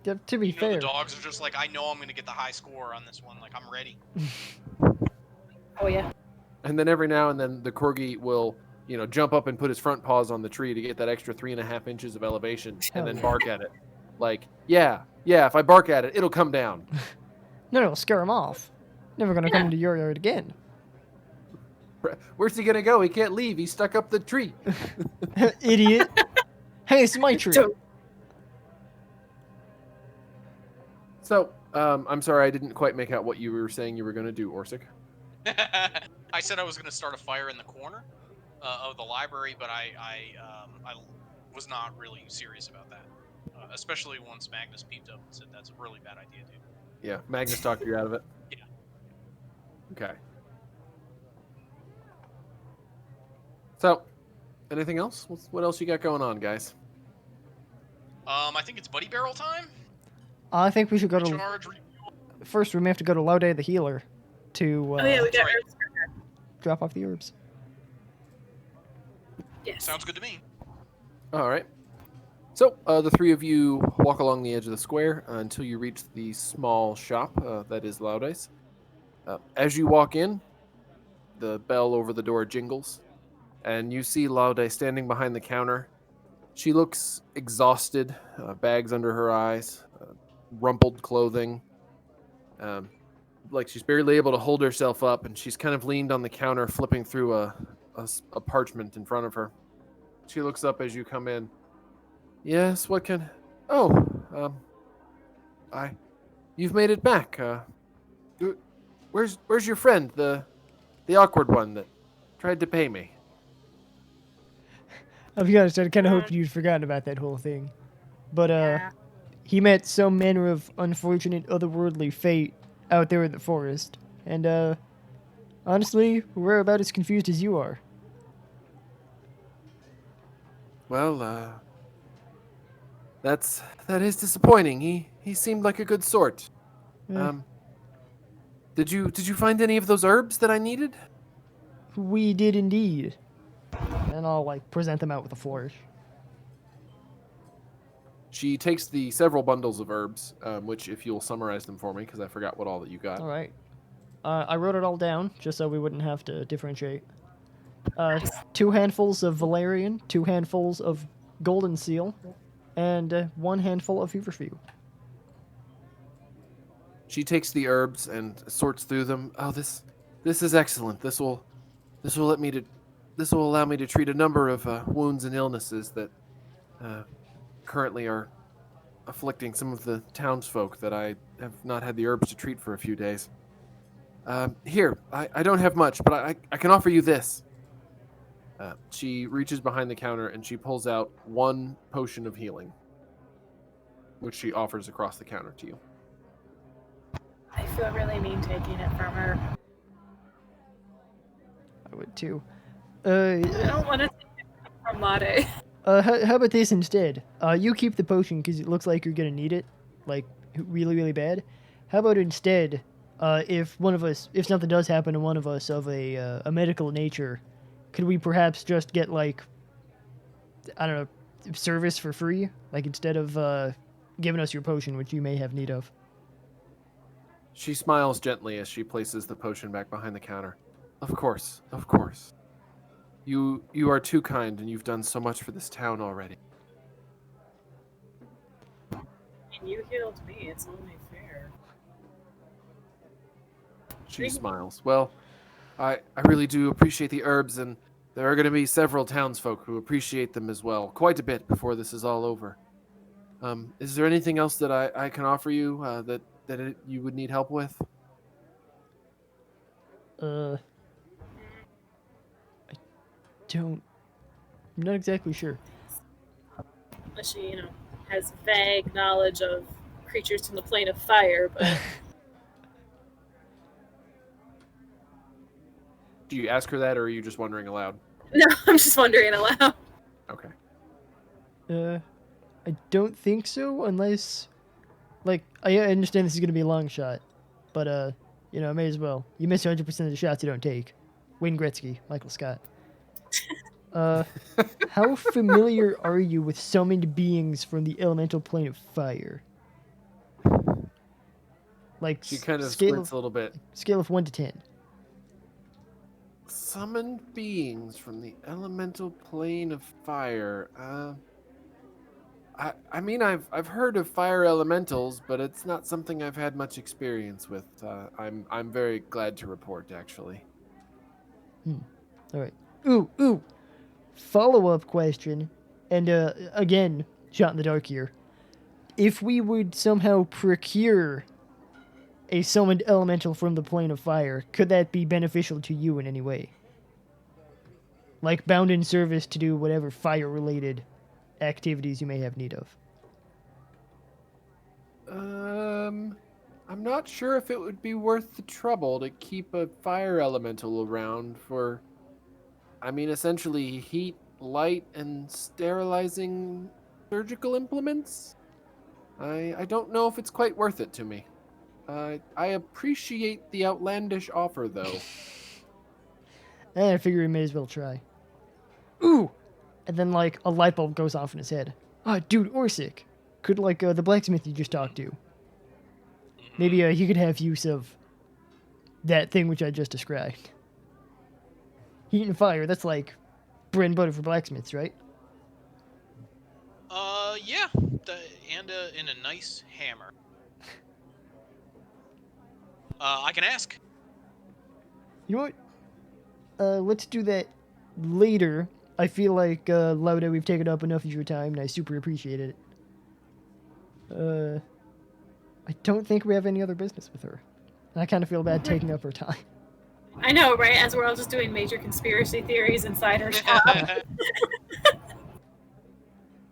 to be You know, fair. the dogs are just like, "I know I'm going to get the high score on this one. Like, I'm ready." Oh, yeah. And then every now and then the corgi will, you know, jump up and put his front paws on the tree to get that extra 3.5 inches of elevation and then bark at it. Like, yeah, if I bark at it, it'll come down. No, scare him off. Never gonna come into your yard again. Where's he gonna go? He can't leave. He's stuck up the tree. Idiot. Hey, it's my tree. So, I'm sorry, I didn't quite make out what you were saying you were gonna do, Orsik. I said I was going to start a fire in the corner of the library, but I was not really serious about that. Especially once Magnus peeped up and said, "That's a really bad idea, dude." Yeah, Magnus talked you out of it. Yeah. Okay. So, anything else? What else you got going on, guys? I think it's Buddy Barrel time. I think we should go to... Recharge, First, we may have to go to Laude the healer to Oh, yeah, we got right. herbs for her. drop off the herbs. Yes. Sounds good to me. All right. So, the three of you walk along the edge of the square until you reach the small shop that is Laude's. As you walk in, the bell over the door jingles, and you see Laude standing behind the counter. She looks exhausted, bags under her eyes, rumpled clothing, like she's barely able to hold herself up, and she's kind of leaned on the counter, flipping through a parchment in front of her. She looks up as you come in. Yes, what can... Oh, you've made it back. Where's your friend, the awkward one that tried to pay me? I'll be honest, I kind of hoped you'd forgotten about that whole thing. But, Yeah. he met some manner of unfortunate otherworldly fate out there in the forest. And, honestly, we're about as confused as you are. Well, that is disappointing. He seemed like a good sort. Yeah. Did you find any of those herbs that I needed? We did indeed. And I'll, like, present them out with a flourish. She takes the several bundles of herbs, which if you'll summarize them for me, because I forgot what all that you got. All right. I wrote it all down, just so we wouldn't have to differentiate. 2 handfuls of valerian, 2 handfuls of golden seal, and 1 handful of feverfew. She takes the herbs and sorts through them. Oh, this is excellent. This will allow me to treat a number of wounds and illnesses that currently are afflicting some of the townsfolk that I have not had the herbs to treat for a few days. Here, I don't have much, but I can offer you this. She reaches behind the counter and she pulls out 1 potion of healing, which she offers across the counter to you. I feel really mean taking it from her. I would too. I don't want to take it from Laude. How about this instead? You keep the potion because it looks like you're gonna need it, like really, really bad. How about instead, if something does happen to one of us of a medical nature, could we perhaps just get like, I don't know, service for free? Like instead of giving us your potion, which you may have need of. She smiles gently as she places the potion back behind the counter. Of course, of course. You are too kind, and you've done so much for this town already. And you healed me. It's only fair. She smiles. Well, I really do appreciate the herbs, and there are going to be several townsfolk who appreciate them as well, quite a bit before this is all over. Is there anything else that I can offer you that you would need help with? I'm not exactly sure. Unless she, has vague knowledge of creatures from the plane of fire, but Do you ask her that, or are you just wondering aloud? no, I'm just wondering aloud. Okay. I don't think so, unless, like, I understand this is gonna be a long shot, but I may as well. You miss 100% of the shots you don't take. Wayne Gretzky, Michael Scott. How familiar are you with summoned beings from the elemental plane of fire? Like, She kind of squints a little bit. Scale of 1 to 10. Summoned beings from the elemental plane of fire. I mean, I've heard of fire elementals, but it's not something I've had much experience with. I'm very glad to report, actually. All right. Ooh. Follow-up question, and again, shot in the dark here. If we would somehow procure a summoned elemental from the plane of fire, could that be beneficial to you in any way? Like bound in service to do whatever fire-related activities you may have need of. I'm not sure if it would be worth the trouble to keep a fire elemental around for, essentially heat, light, and sterilizing surgical implements. I don't know if it's quite worth it to me. I appreciate the outlandish offer, though. I figure we may as well try. Ooh! And then, like, a light bulb goes off in his head. Dude, Orsik. Could, like, the blacksmith you just talked to. Maybe he could have use of that thing which I just described. Heat and fire, that's like bread and butter for blacksmiths, right? Yeah. And a nice hammer. I can ask. You know what? Let's do that later. I feel like, Laude, we've taken up enough of your time, and I super appreciate it. I don't think we have any other business with her. And I kind of feel bad taking up her time. I know, right? As we're all just doing major conspiracy theories inside her shop.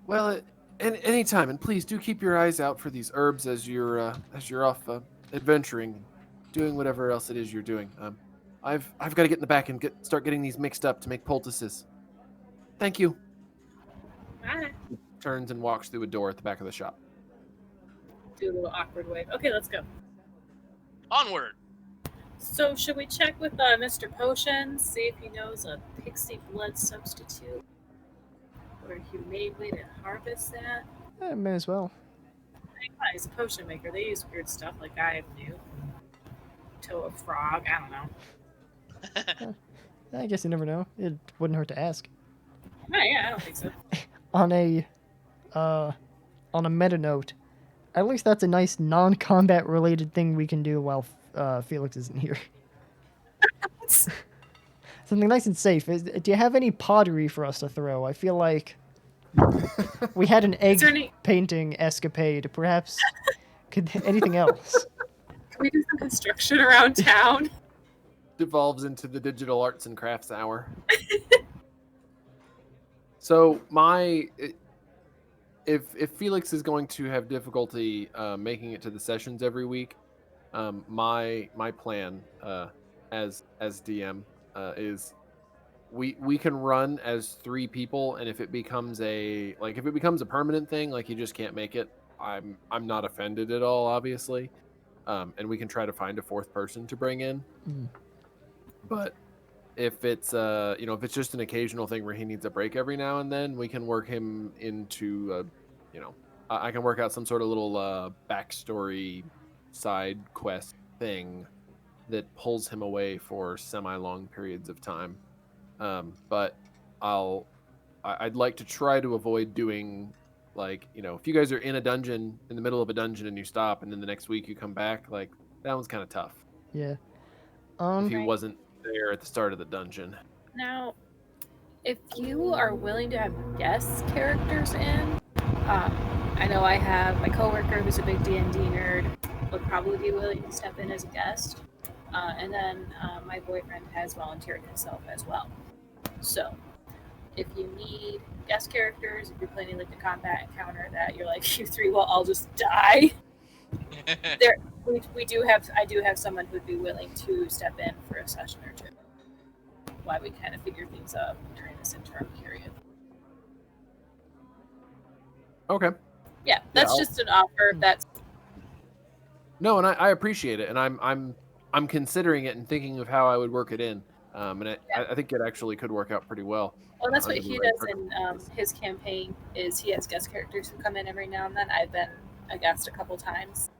Well, any time, and please do keep your eyes out for these herbs as you're off adventuring, doing whatever else it is you're doing. I've got to get in the back and start getting these mixed up to make poultices. Thank you. Bye. Turns and walks through a door at the back of the shop. Do a little awkward wave. Okay, let's go. Onward. So, should we check with Mr. Potions, see if he knows a pixie blood substitute? Or a humane way to harvest that? May as well. He's a potion maker. They use weird stuff like I do. Toe of frog, I don't know. I guess you never know. It wouldn't hurt to ask. Oh, yeah, I don't think so. On a on a meta note, at least that's a nice non-combat related thing we can do while Felix isn't here. Something nice and safe. Do you have any pottery for us to throw? I feel like we had an egg painting escapade. Perhaps could anything else? Can we do some construction around town? Devolves into the digital arts and crafts hour. So if Felix is going to have difficulty making it to the sessions every week, my plan as DM is we can run as 3 people, and if it becomes a permanent thing, like you just can't make it, I'm not offended at all, obviously, and we can try to find a 4th person to bring in. But if it's if it's just an occasional thing where he needs a break every now and then, we can work him into I can work out some sort of little backstory side quest thing that pulls him away for semi-long periods of time. But I'd like to try to avoid doing, like, if you guys are in a dungeon, in the middle of a dungeon, and you stop, and then the next week you come back, like, that one's kind of tough. Yeah. If he wasn't there at the start of the dungeon. Now, if you are willing to have guest characters in, I know I have my coworker who's a big D&D nerd would probably be willing to step in as a guest, and then my boyfriend has volunteered himself as well. So, if you need guest characters, if you're planning like a combat encounter that you're like, you 3 will all just die, I do have someone who'd be willing to step in for a session or 2 while we kind of figure things out during this interim period. Okay. Yeah, that's just an offer. That's no, and I appreciate it, and I'm considering it and thinking of how I would work it in, and I think it actually could work out pretty well. Well, that's what he does in his campaign. Is he has guest characters who come in every now and then. I've been a guest a couple times,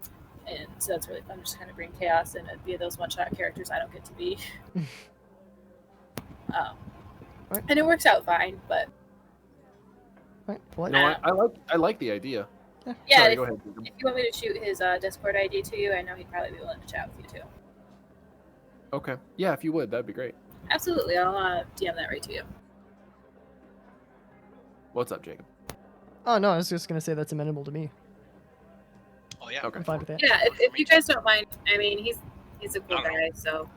and so that's really fun. Just kind of bring chaos and it'd be those one-shot characters I don't get to be. And it works out fine, but no, I like the idea. Yeah, Sorry, go ahead. If you want me to shoot his Discord ID to you, I know he'd probably be willing to chat with you too. Okay. Yeah, if you would, that'd be great. Absolutely, I'll DM that right to you. What's up, Jacob? Oh no, I was just gonna say that's amenable to me. Oh yeah. Okay. I'm fine with that. Yeah, if you guys don't mind, I mean, he's a cool guy, so.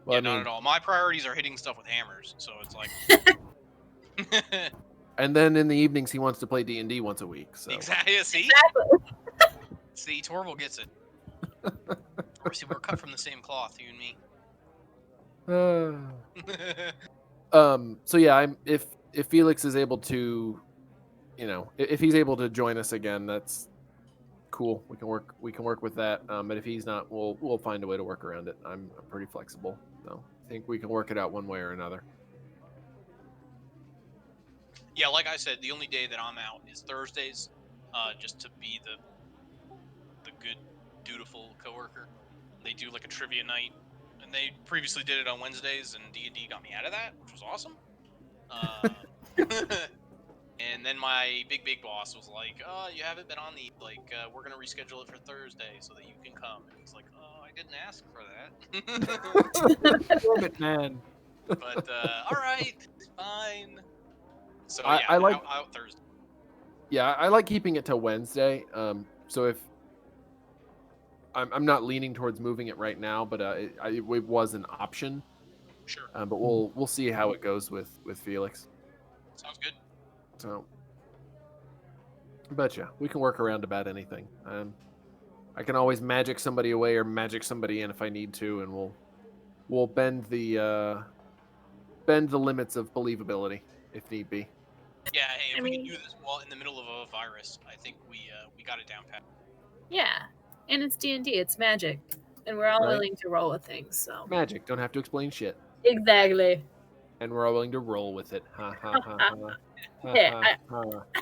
Well, yeah, not at all. My priorities are hitting stuff with hammers, so it's like. And then in the evenings, he wants to play D&D once a week. So. Exactly. See? Exactly. See, Torval gets it. Or see, we're cut from the same cloth, you and me. So yeah, if Felix is able to, if he's able to join us again, that's cool. We can work with that. But if he's not, we'll find a way to work around it. I'm pretty flexible, so I think we can work it out one way or another. Yeah, like I said, the only day that I'm out is Thursdays, just to be the good, dutiful coworker. They do like a trivia night, and they previously did it on Wednesdays, and D&D got me out of that, which was awesome. And then my big boss was like, "Oh, you haven't been on the we're gonna reschedule it for Thursday so that you can come." And it's like, "Oh, I didn't ask for that." Damn it, man. But all right, fine. So I like out Thursday. Yeah, I like keeping it to Wednesday. So if I'm not leaning towards moving it right now, but it was an option. Sure. But we'll see how it goes with Felix. Sounds good. So, but yeah, we can work around about anything. I can always magic somebody away or magic somebody in if I need to, and we'll bend the limits of believability if need be. Yeah, hey, if we can do this while in the middle of a virus, I think we got it down pat. Yeah, and it's D&D, it's magic, and we're all willing to roll with things. So magic, don't have to explain shit. Exactly. And we're all willing to roll with it. Ha ha ha ha. Yeah, I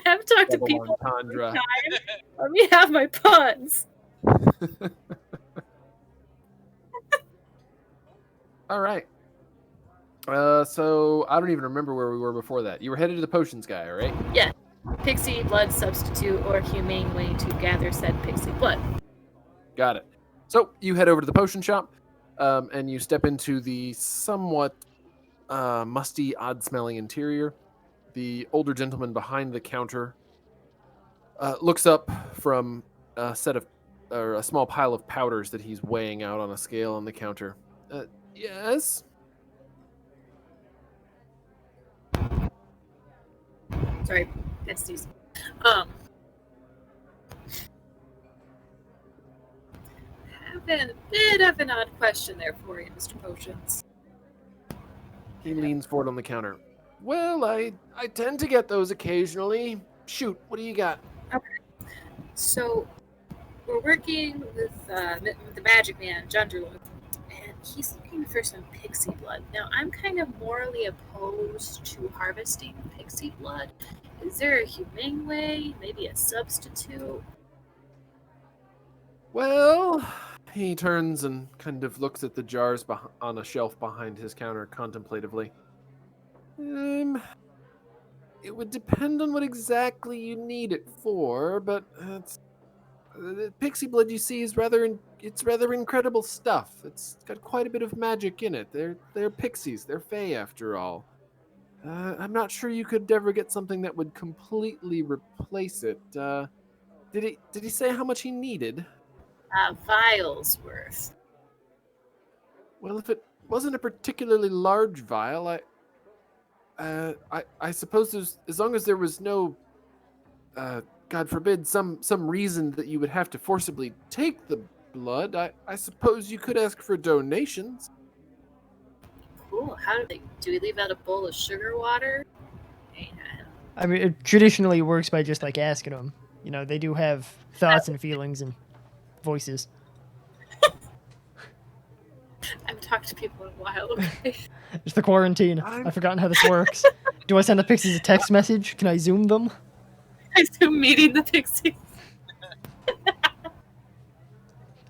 have talked to people all the time. Let me have my puns. All right. So I don't even remember where we were before that. You were headed to the potions guy, right? Yeah. pixie blood substitute or humane way to gather said pixie blood. Got it. So you head over to the potion shop, and you step into the somewhat musty, odd-smelling interior. The older gentleman behind the counter looks up from a small pile of powders that he's weighing out on a scale on the counter. Yes. Sorry, besties. Have a bit of an odd question there for you, Mr. Potions. He leans forward on the counter. Well, I tend to get those occasionally. Shoot, what do you got? Okay. So, we're working with the magic man, Jonderlug, and he's looking for some pixie blood. Now, I'm kind of morally opposed to harvesting pixie blood. Is there a humane way? Maybe a substitute? Well, he turns and kind of looks at the jars on a shelf behind his counter contemplatively. It would depend on what exactly you need it for, but the pixie blood you see is rather incredible stuff. It's got quite a bit of magic in it. They're pixies. They're fae after all. I'm not sure you could ever get something that would completely replace it. Did he say how much he needed? Vials worth. Well, if it wasn't a particularly large vial, I suppose as long as there was no, God forbid, some reason that you would have to forcibly take the blood, I suppose you could ask for donations. Cool. Do we leave out a bowl of sugar water? I mean, it traditionally works by just like asking them. You know, they do have thoughts and feelings and voices. I haven't talked to people in a while. Okay. It's the quarantine. I've forgotten how this works. Do I send the pixies a text message? Can I Zoom them? I Zoom meeting the pixies.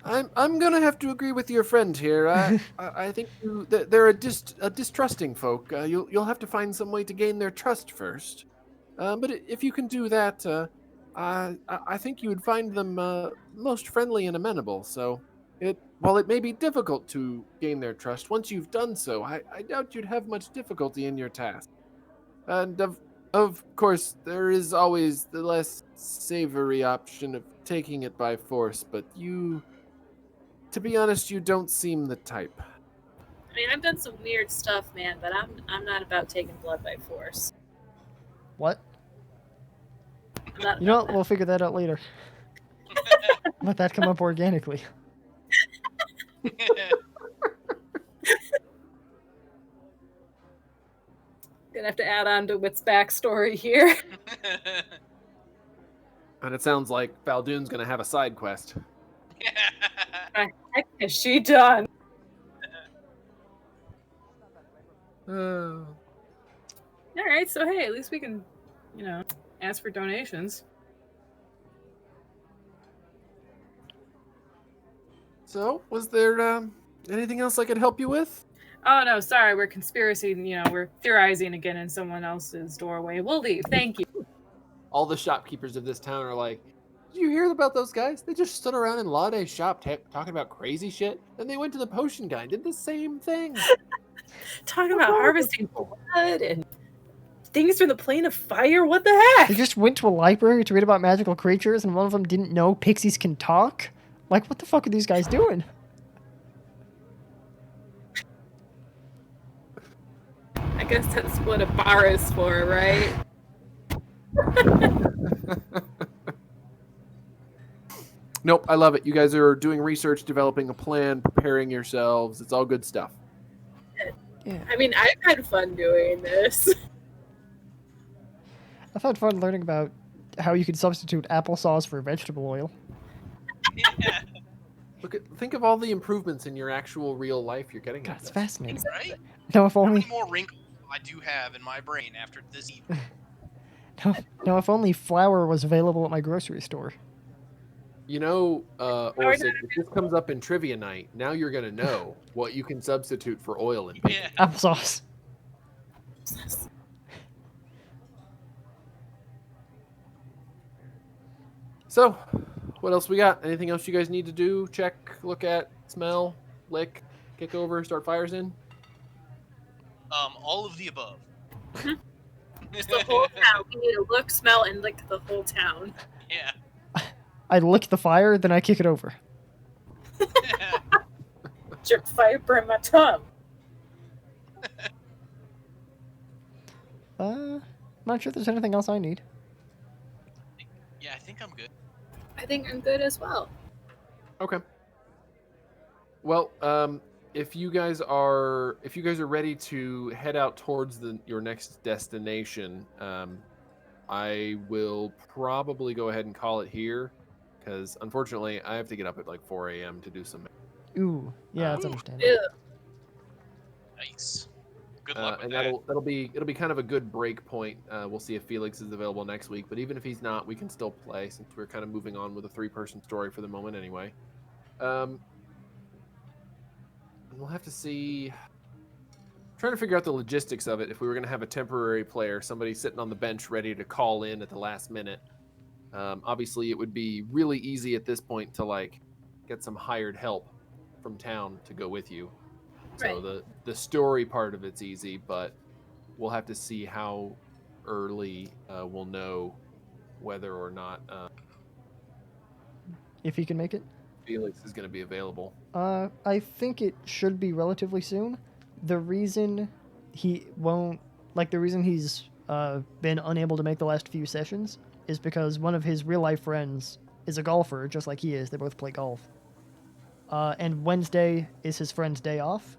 I'm gonna have to agree with your friend here. I think they're a distrusting folk. You'll have to find some way to gain their trust first. But if you can do that, I think you would find them most friendly and amenable. So, while it may be difficult to gain their trust, once you've done so, I doubt you'd have much difficulty in your task. And of course, there is always the less savory option of taking it by force. But to be honest, you don't seem the type. I mean, I've done some weird stuff, man, but I'm not about taking blood by force. What? You know what? We'll figure that out later. Let that come up organically. Gonna have to add on to Wit's backstory here. And it sounds like Fal Dune's gonna have a side quest. What is she done? Uh, All right, so hey, at least we can, ask for donations. So, was there anything else I could help you with? Oh no, sorry, we're we're theorizing again in someone else's doorway. We'll leave. Thank you. All the shopkeepers of this town are like, did you hear about those guys? They just stood around in Laude's shop talking about crazy shit. Then they went to the potion guy and did the same thing. Talking about harvesting blood and things from the plane of fire. What the heck? They just went to a library to read about magical creatures, and one of them didn't know pixies can talk? Like, what the fuck are these guys doing? I guess that's what a bar is for, right? Nope, I love it. You guys are doing research, developing a plan, preparing yourselves. It's all good stuff. Yeah. I mean, I've had fun doing this. I've had fun learning about how you can substitute applesauce for vegetable oil. Yeah. Think of all the improvements in your actual real life you're getting. God, it's fascinating. Right? No, if How only many more wrinkles I do have in my brain after this evening? no, if only flour was available at my grocery store. You know, Orsik, if this comes up in trivia night, now you're gonna know what you can substitute for oil in bacon. Yeah. Applesauce. So, what else we got? Anything else you guys need to do? Check, look at, smell, lick, kick over, start fires in? All of the above. Just the whole town. We need to look, smell, and lick the whole town. Yeah. I lick the fire, then I kick it over. Jerk fire burn my tongue. I'm not sure there's anything else I need. Yeah, I think I'm good. I think I'm good as well. Okay. Well, if you guys are ready to head out towards your next destination, I will probably go ahead and call it here, because unfortunately I have to get up at like 4 a.m. to do some. Ooh, yeah, that's Ew. understandable. Nice. Good luck with And that. it'll be kind of a good break point. We'll see if Felix is available next week, but even if he's not, we can still play since we're kind of moving on with a 3-person story for the moment anyway. And we'll have to see. Trying to figure out the logistics of it. If we were going to have a temporary player, somebody sitting on the bench ready to call in at the last minute. Obviously, it would be really easy at this point to like get some hired help from town to go with you. So Right. the story part of it's easy, but we'll have to see how early we'll know whether or not If he can make it. Felix is going to be available. I think it should be relatively soon. The reason he won't, the reason he's been unable to make the last few sessions is because one of his real life friends is a golfer, just like he is. They both play golf. And Wednesday is his friend's day off.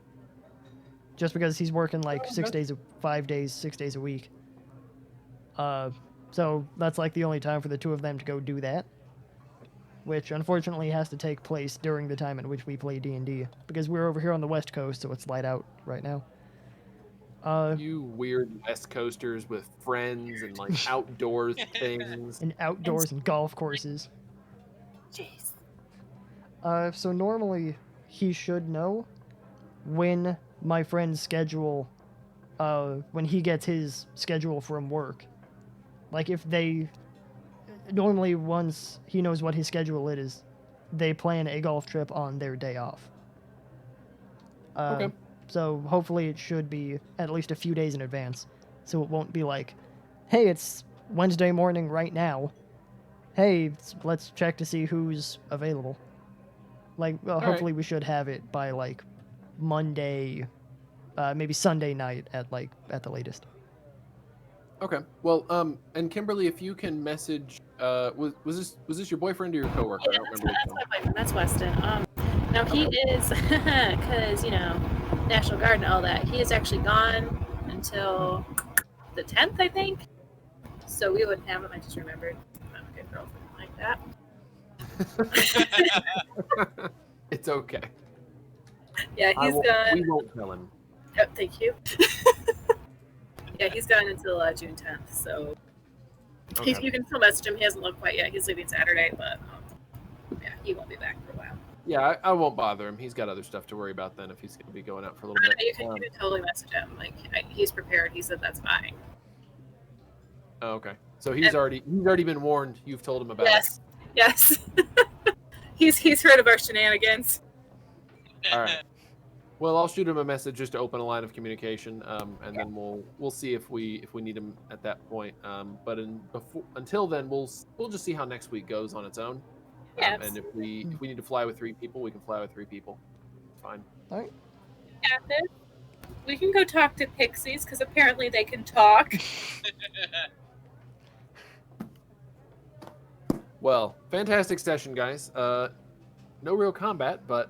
Just because he's working 6 days, 5 days, 6 days a week. So that's the only time for the two of them to go do that. Which unfortunately has to take place during the time in which we play D&D, because we're over here on the West Coast, so it's light out right now. You weird West Coasters with friends and outdoors things. And outdoors and golf courses. Jeez. So normally he should know when my friend's schedule, when he gets his schedule from work. Normally once he knows what his schedule is, they plan a golf trip on their day off. Okay. So hopefully it should be at least a few days in advance. So it won't be hey, it's Wednesday morning right now. Hey, let's check to see who's available. Hopefully we should have it by Monday, maybe Sunday night at the latest. Okay. Well, and Kimberly, if you can message, was this your boyfriend or your coworker? Yeah, I don't remember. that's my boyfriend. That's Weston. Now he is, because National Guard and all that. He is actually gone until the 10th, I think. So we wouldn't have him. I just remembered. I'm a good girlfriend like that. It's okay. Yeah, he's gone. We won't tell him. Oh, thank you. Yeah, he's gone until June 10th. So Okay. you can still message him. He hasn't looked quite yet. He's leaving Saturday, but yeah, he won't be back for a while. Yeah, I won't bother him. He's got other stuff to worry about then if he's going to be going out for a little bit. You can totally message him. He's prepared. He said that's fine. Oh, okay. So he's already been warned. You've told him about it. Yes. He's heard of our shenanigans. All right. Well, I'll shoot him a message just to open a line of communication, and then we'll see if we need him at that point. But until then, we'll just see how next week goes on its own. Yeah. And if we need to fly with 3 people, we can fly with 3 people. It's fine. All right. Captain, we can go talk to pixies because apparently they can talk. Well, fantastic session, guys. No real combat, but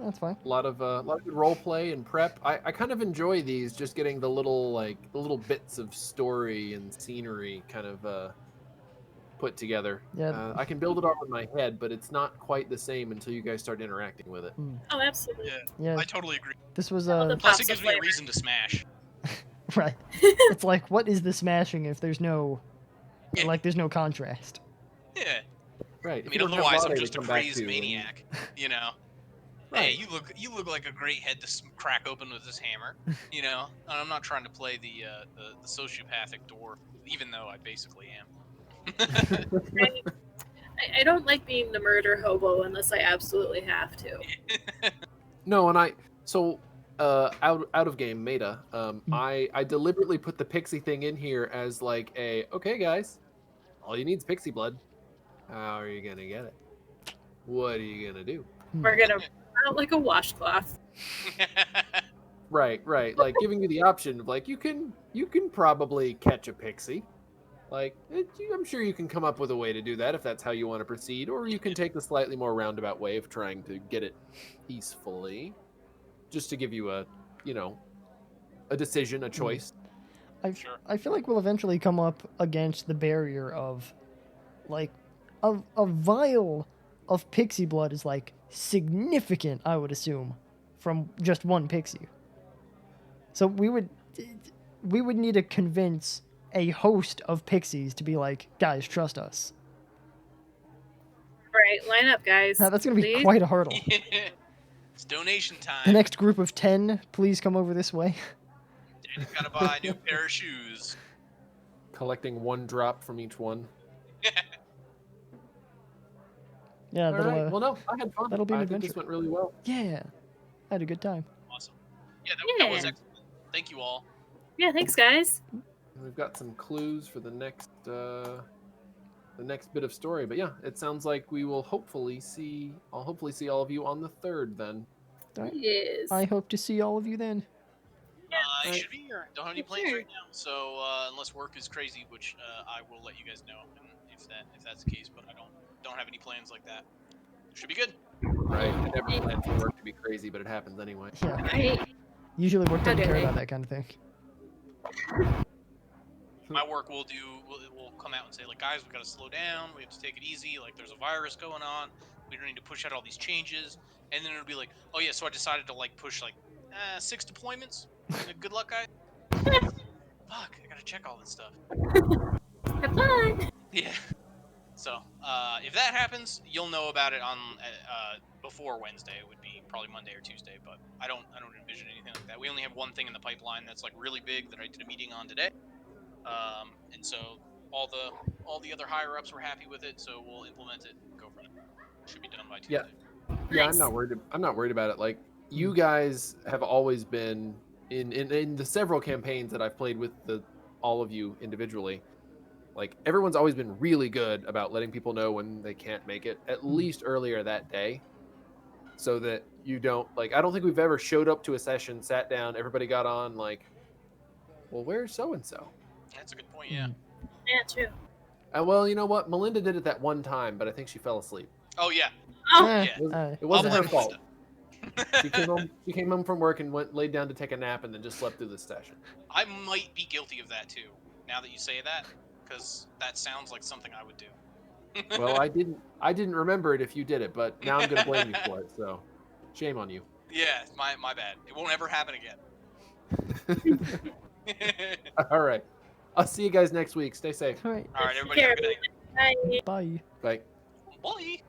That's fine. a lot of good role play and prep. I kind of enjoy these, just getting the little bits of story and scenery kind of put together. Yeah. I can build it all in my head, but it's not quite the same until you guys start interacting with it. Oh, absolutely. Yeah. I totally agree. This was the Plus, it Pops gives of me a flavor. reason to smash. right. It's what is the smashing if there's no there's no contrast. Yeah. Right. I if you mean, don't have otherwise Laude I'm to just a come back crazed to, maniac. Right. Hey, you look like a great head to crack open with this hammer. And I'm not trying to play the sociopathic dwarf, even though I basically am. I don't like being the murder hobo unless I absolutely have to. No, and out of game meta, I deliberately put the pixie thing in here as like okay guys, all you need is pixie blood. How are you gonna get it? What are you gonna do? We're gonna out like a washcloth. Right, like giving you the option of like you can probably catch a pixie. Like I'm sure you can come up with a way to do that if that's how you want to proceed, or you can take the slightly more roundabout way of trying to get it peacefully, just to give you a decision, a choice. I feel like we'll eventually come up against the barrier of, like, a vial of pixie blood is, like, significant, I would assume, from just one pixie. So we would need to convince a host of pixies to be like, guys, trust us. Right, line up, guys. Now, that's going to be please. quite a hurdle. It's donation time. The next group of 10, please come over this way. Danny's gotta buy a new pair of shoes. Collecting 1 drop from each one. Yeah, All right. Well, no, I had fun. That'll be an I adventure. think this went really well. Yeah, I had a good time. Awesome. Yeah, that was excellent. Thank you all. Yeah, thanks, guys. We've got some clues for the next bit of story, but yeah, it sounds like we will hopefully see. I'll hopefully see all of you on the 3rd then. Right. Yes. I hope to see all of you then. I should be here. Don't have any plans right now, so unless work is crazy, which I will let you guys know if that's the case. But I don't have any plans like that. Should be good. Right. I never planned for work to be crazy, but it happens anyway. Yeah. Right. Usually work doesn't Okay. care about that kind of thing. My work will come out and say, like, guys, we gotta slow down. We have to take it easy. Like, there's a virus going on. We don't need to push out all these changes. And then it'll be like, oh yeah, so I decided to like push like 6 deployments. Good luck, guys. Fuck, I gotta check all this stuff. Have fun. Yeah. So, if that happens, you'll know about it on before Wednesday. It would be probably Monday or Tuesday, but I don't envision anything like that. We only have one thing in the pipeline that's like really big that I did a meeting on today. And so all the other higher ups were happy with it, so we'll implement it and go from it. Should be done by Tuesday. Yeah, Nice. I'm not worried about it. Like, you guys have always been in the several campaigns that I've played with all of you individually. Like, everyone's always been really good about letting people know when they can't make it, at least earlier that day, so that you don't, like, I don't think we've ever showed up to a session, sat down, everybody got on, like, well, where's so-and-so? That's a good point, yeah. Yeah, true. Well, you know what? Melinda did it that one time, but I think she fell asleep. Oh, yeah. Oh, Eh, yeah. It wasn't I'll her blame fault. She came home from work and laid down to take a nap and then just slept through the session. I might be guilty of that, too, now that you say that, because that sounds like something I would do. Well, I didn't remember it if you did it, but now I'm going to blame you for it, so shame on you. Yeah, my bad. It won't ever happen again. All right. I'll see you guys next week. Stay safe. All right. All right, everybody have a good night. Bye. Bye. Bye. Bye.